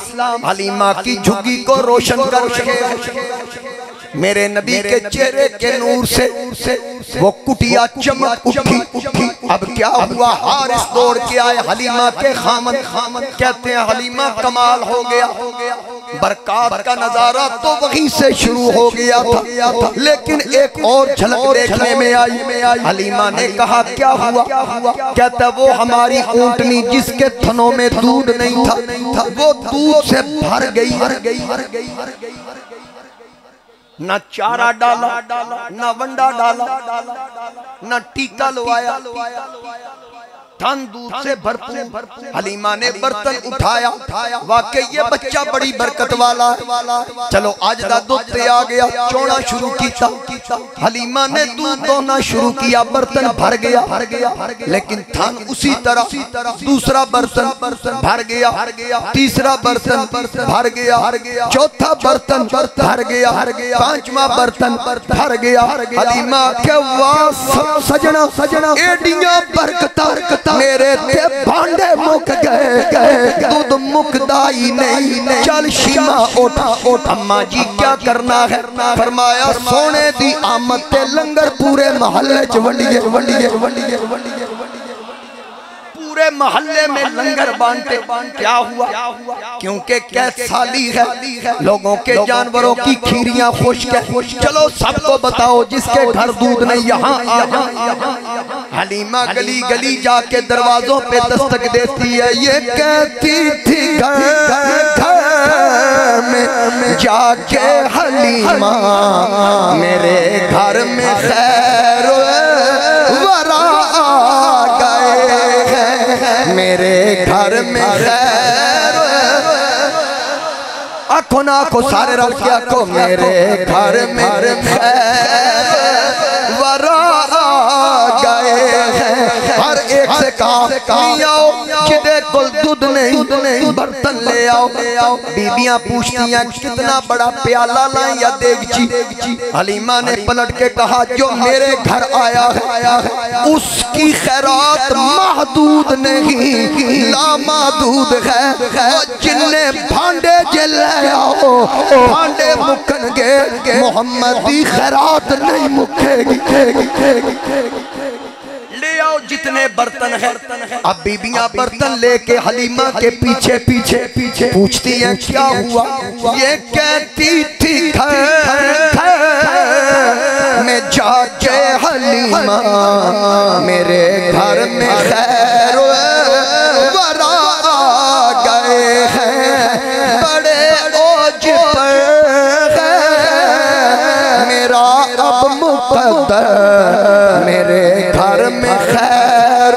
हलीमा की झुग्गी को रोशन कर रहे हैं। मेरे नबी के चेहरे के नूर से वो कुटिया चमक उठी। अब क्या हुआ, हारिस दौड़ के आए हलीमा के खामन, कहते हैं हलीमा कमाल हो गया। बरकात का नजारा तो वहीं से शुरू हो गया था, लेकिन एक और झलक देखने में आई। हलीमा ने कहा क्या हुआ, कहता वो हमारी ऊंटनी जिसके थनों में दूध नहीं था वो दूध से भर गई। न चारा डाला, न वंडा डाला, न टीका लवाया, धन दूध से भरपूर। हलीमा ने बर्तन उठाया, वाकई ये बच्चा बड़ी बरकत वाला है। चलो आज दा दूध आ गया, चोना शुरू किया। हलीमा ने दूध दोना शुरू किया, बर्तन भर गया। लेकिन धन उसी तरह, दूसरा बर्तन भर गया, तीसरा बर्तन भर गया, चौथा बर्तन भर गया, पांचवा बर्तन भर गया। हलीमा के वाह सजना एडियां बरकत मेरे ते भांडे मुक गए, दूध मुकदा ही नहीं। चल शीमा उठ, अम्मा जी क्या करना है। फरमाया सोने दी आमद ते लंगर पूरे महल्ले च वंडिए। पूरे महल्ले में लंगर बांटे। क्या हुआ, क्योंकि कैद साली है, लोगों के जानवरों की खीरियां खुश्क है। चलो सबको बताओ जिसके घर दूध नहीं यहाँ आ। हलीमा गली गली जाके दरवाजों पे दस्तक देती है। ये कहती थी घर में जाके हलीमा मेरे घर में खैर वरा आ गए हैं, मेरे घर में खैर। आंखों ना आंखों सारे रल के आंखों मेरे घर में खैर वरा आ गए हैं। हर एक से कहा आओ जिदे कुल दूध नहीं बर्तन ले आओ। बीबियां पूछती हैं कितना बड़ा प्याला लाए या देगची। हलीमा ने पलट के कहा जो मेरे घर आया है उसकी खैरात महदूद नहीं लामादूद है। जिन्ने भांडे जल आओ भांडे मुकनगे मोहम्मद की खैरात नहीं मुकेगी। ले आओ जितने बर्तन है। अब बीबियां बर्तन लेके हलीमा के पीछे पीछे पीछे पूछती हैं क्या हुआ। ये कहती थी घर में जाके हलीमा मेरे घर में खैर वरा आ गए हैं। बड़े ओज पर मेरा अब मुकद्दर मेरे घर में खैर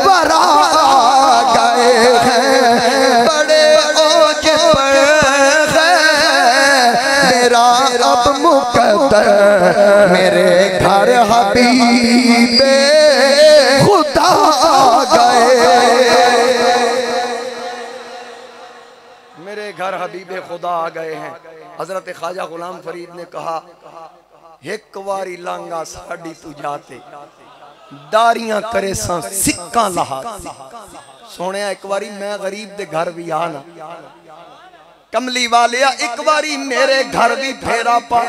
वरा आ गए हैं। बड़े ओज पर मेरा अब मुकद्दर मेरे घर हबीबे खुदा आ गए। मेरे घर हबीबे खुदा आ गए हैं। हजरत ख्वाजा गुलाम फरीद ने कहा एक वारी लांगा साड़ी तू जाते दारियां करे सा सिक्का लहा। सोने एक वारी मैं गरीब दे घर भी आना कमली वाले एक बारी मेरे घर भी फेरा पा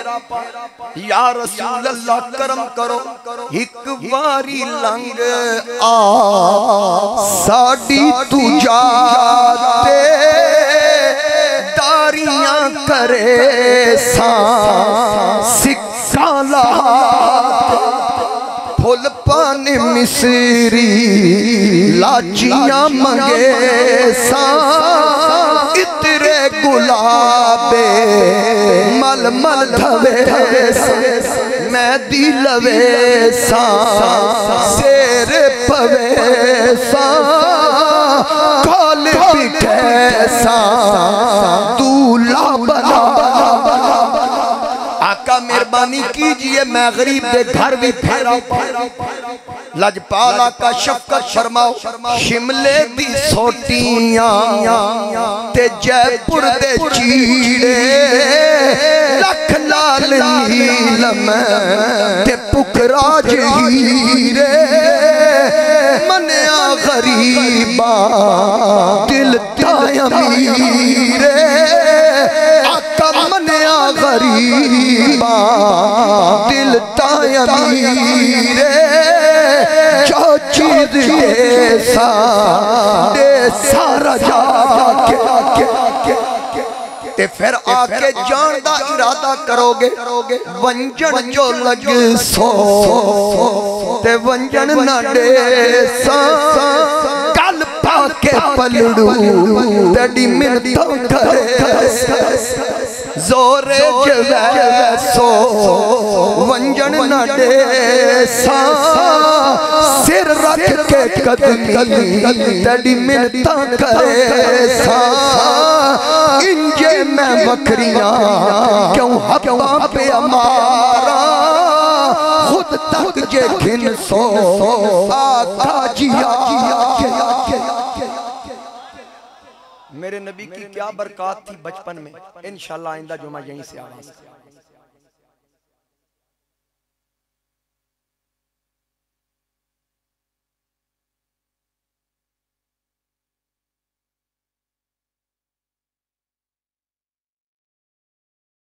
या रसूल अल्लाह करम करो। एक बारी लंग आ साड़ी तू जाते दारियां करे सा सिक्का लहा। फुल पाने मिसरी लाचियां मंगे सा इतरे गुलाबे मल मल धवे मैं दिलवे सा शेर पवे सा कल बिखे सा दूल्हा बना। आका मेहरबानी कीजिए मैं गरीब दे घर भी फेरा लजपाला का शफकत फरमाओ। शिमले दी सोटियां ते जयपुर दे चीड़े लख लाल नीलम ते पुखराज हीरे मनिया गरीबा दिल तायमीरे। आका मनिया गरीबा दिल तायमीरे जो चीज दे सारा जाके ते फिर आके जान दा इरादा करोगे। वंजन जो लग सो ते वंजन ना दे सा गल पाके पलड़ू तेरी मिन्नत करे जोरे जवे सो वंजन न दे सा सिर रख के कदमी तेरी मिन्नत करे सा। इंजे मैं बकरियां क्यों हवा पे अमारा खुद तक जे घिन सो आका जिया। मेरे नबी की क्या बरकत थी बचपन में। इंशाल्लाह आइंदा जुमा यहीं से आवाज़